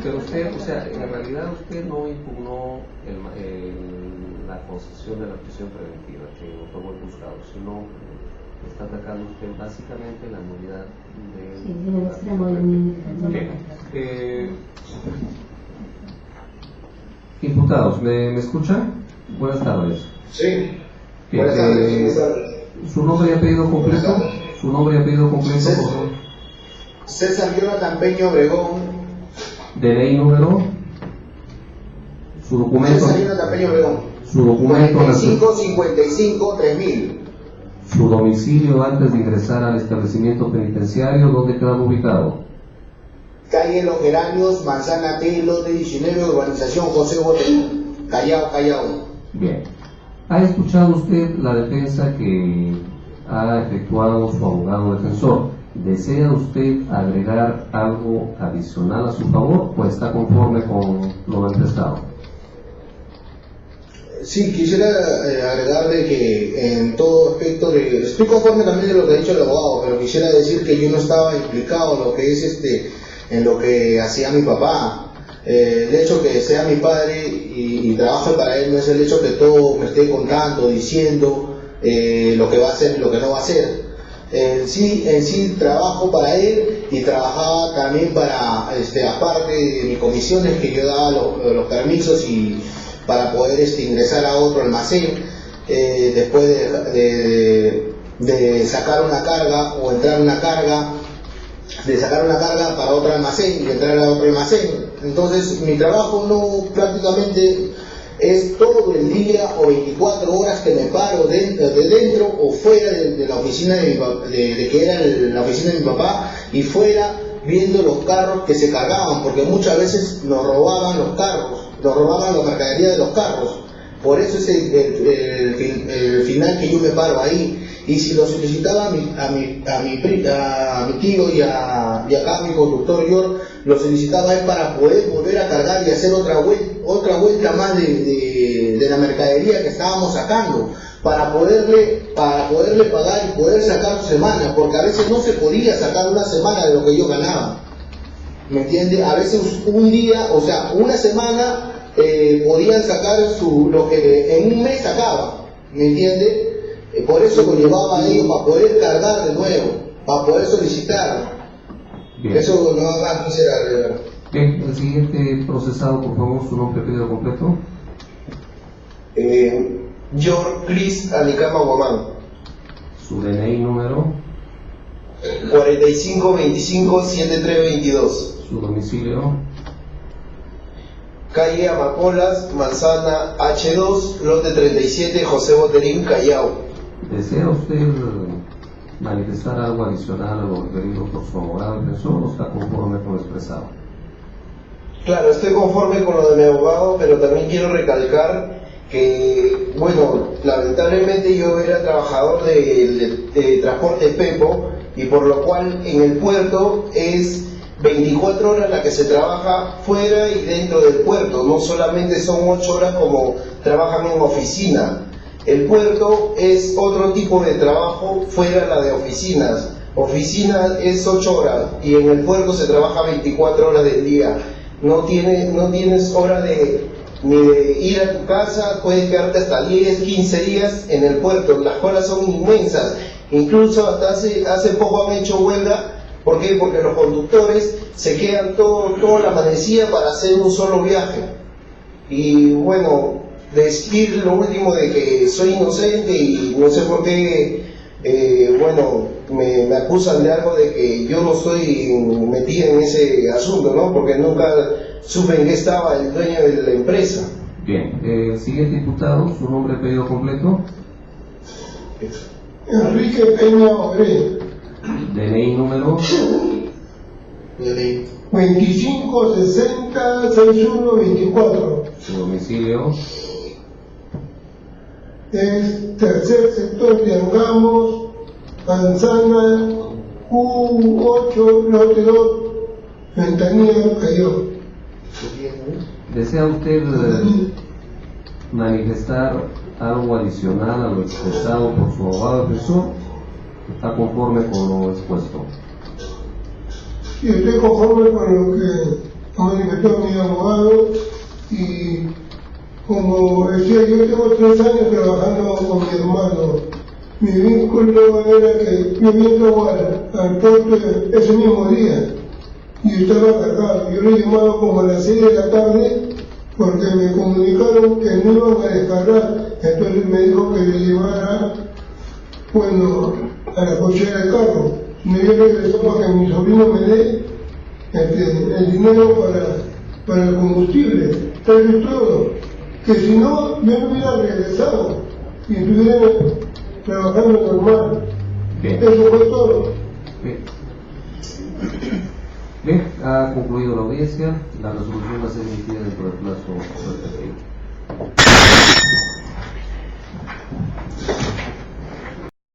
Pero usted, o sea, en realidad usted no impugnó la concesión de la prisión preventiva que otorgó el juzgado, sino está atacando usted básicamente la nulidad de... Sí, en el extremo de mi... Imputados, ¿me escuchan? Buenas tardes. Sí. Buenas tardes. ¿Su nombre y apellido completo? ¿Su nombre y apellido completo, por favor? César Jonathan Peña Obregón. DNI número. Su documento. César Jonathan Peña Obregón. Su documento. 4555-3000. Su domicilio antes de ingresar al establecimiento penitenciario, ¿dónde queda ubicado? Calle Los Geranios, Manzana T, lote 19, urbanización José Botelín, Callao. Bien. ¿Ha escuchado usted la defensa que ha efectuado su abogado defensor? ¿Desea usted agregar algo adicional a su favor o está conforme con lo manifestado? Sí, quisiera agregarle que en todo aspecto estoy conforme también de lo que ha dicho el abogado, pero quisiera decir que yo no estaba implicado en lo que es en lo que hacía mi papá. El hecho que sea mi padre y trabaje para él no es el hecho que todo me esté contando, diciendo lo que va a hacer y lo que no va a hacer. En sí trabajo para él y trabajaba también para, aparte de mis comisiones que yo daba los permisos y para poder ingresar a otro almacén, después de sacar una carga o entrar una carga, de sacar una carga para otro almacén y entrar a otro almacén. Entonces mi trabajo no prácticamente es todo el día o 24 horas que me paro dentro o fuera de la oficina de que era la oficina de mi papá, y fuera viendo los carros que se cargaban, porque muchas veces nos robaban los carros, nos robaban la mercadería de los carros. Por eso es el final que yo me paro ahí. Y si lo solicitaba a mi tío y acá a mi conductor, yo lo solicitaba es para poder volver a cargar y hacer otra vuelta más de la mercadería que estábamos sacando, para poderle pagar y poder sacar su semana, porque a veces no se podía sacar una semana de lo que yo ganaba, ¿me entiende? A veces un día, o sea, una semana podían sacar lo que en un mes sacaba, ¿me entiende? Por eso lo llevaba a ellos, para poder cargar de nuevo, para poder solicitar. Bien. Eso no quisiera agregar. Bien, el siguiente procesado, por favor, su nombre y apellido completo. George Chris Anicama Guamán. Su DNI número. 4525-7322. Su domicilio. Calle Amapolas, Manzana H2, lote 37, José Botelín, Callao. ¿Desea usted manifestar algo adicional a lo referido por su abogado defensor o está conforme con lo expresado? Claro, estoy conforme con lo de mi abogado, pero también quiero recalcar que, bueno, lamentablemente yo era trabajador de transporte Pepo, y por lo cual en el puerto es 24 horas la que se trabaja fuera y dentro del puerto, no solamente son 8 horas como trabajan en oficina. El puerto es otro tipo de trabajo fuera la de oficinas. Oficina es 8 horas y en el puerto se trabaja 24 horas del día. No tienes hora ni de ir a tu casa, puedes quedarte hasta 10, 15 días en el puerto. Las colas son inmensas. Incluso hasta hace poco han hecho huelga. ¿Por qué? Porque los conductores se quedan toda la amanecida para hacer un solo viaje. Y bueno, decir lo último de que soy inocente y no sé por qué, me acusan de algo de que yo no estoy metido en ese asunto, ¿no? Porque nunca supe en qué estaba el dueño de la empresa. Bien, siguiente imputado, su nombre y apellido completo. Enrique Peña Obré. DNI número. 2560-6124. Su domicilio. Es tercer sector de Angamos, Manzana, Q8, lote 2, Ventanilla, Cayó. ¿Desea usted manifestar algo adicional a lo expresado por su abogado defensor? ¿Está conforme con lo expuesto? Sí, estoy conforme con lo que manifestó mi abogado y como decía, yo tengo 3 años trabajando con mi hermano. Mi vínculo era que yo vengo al puerto ese mismo día y estaba cargado. Yo lo he llamado como a las 6 de la tarde porque me comunicaron que no iban a descargar. Entonces me dijo que le llevara, bueno, a la cochera del carro. Me dio regreso para que mi sobrino me dé el dinero para el combustible. Eso es todo. Que si no, yo no hubiera regresado y estuviera trabajando normal. Bien. Eso fue todo. Bien. Bien, ha concluido la audiencia. La resolución va a ser emitida dentro del plazo respectivo.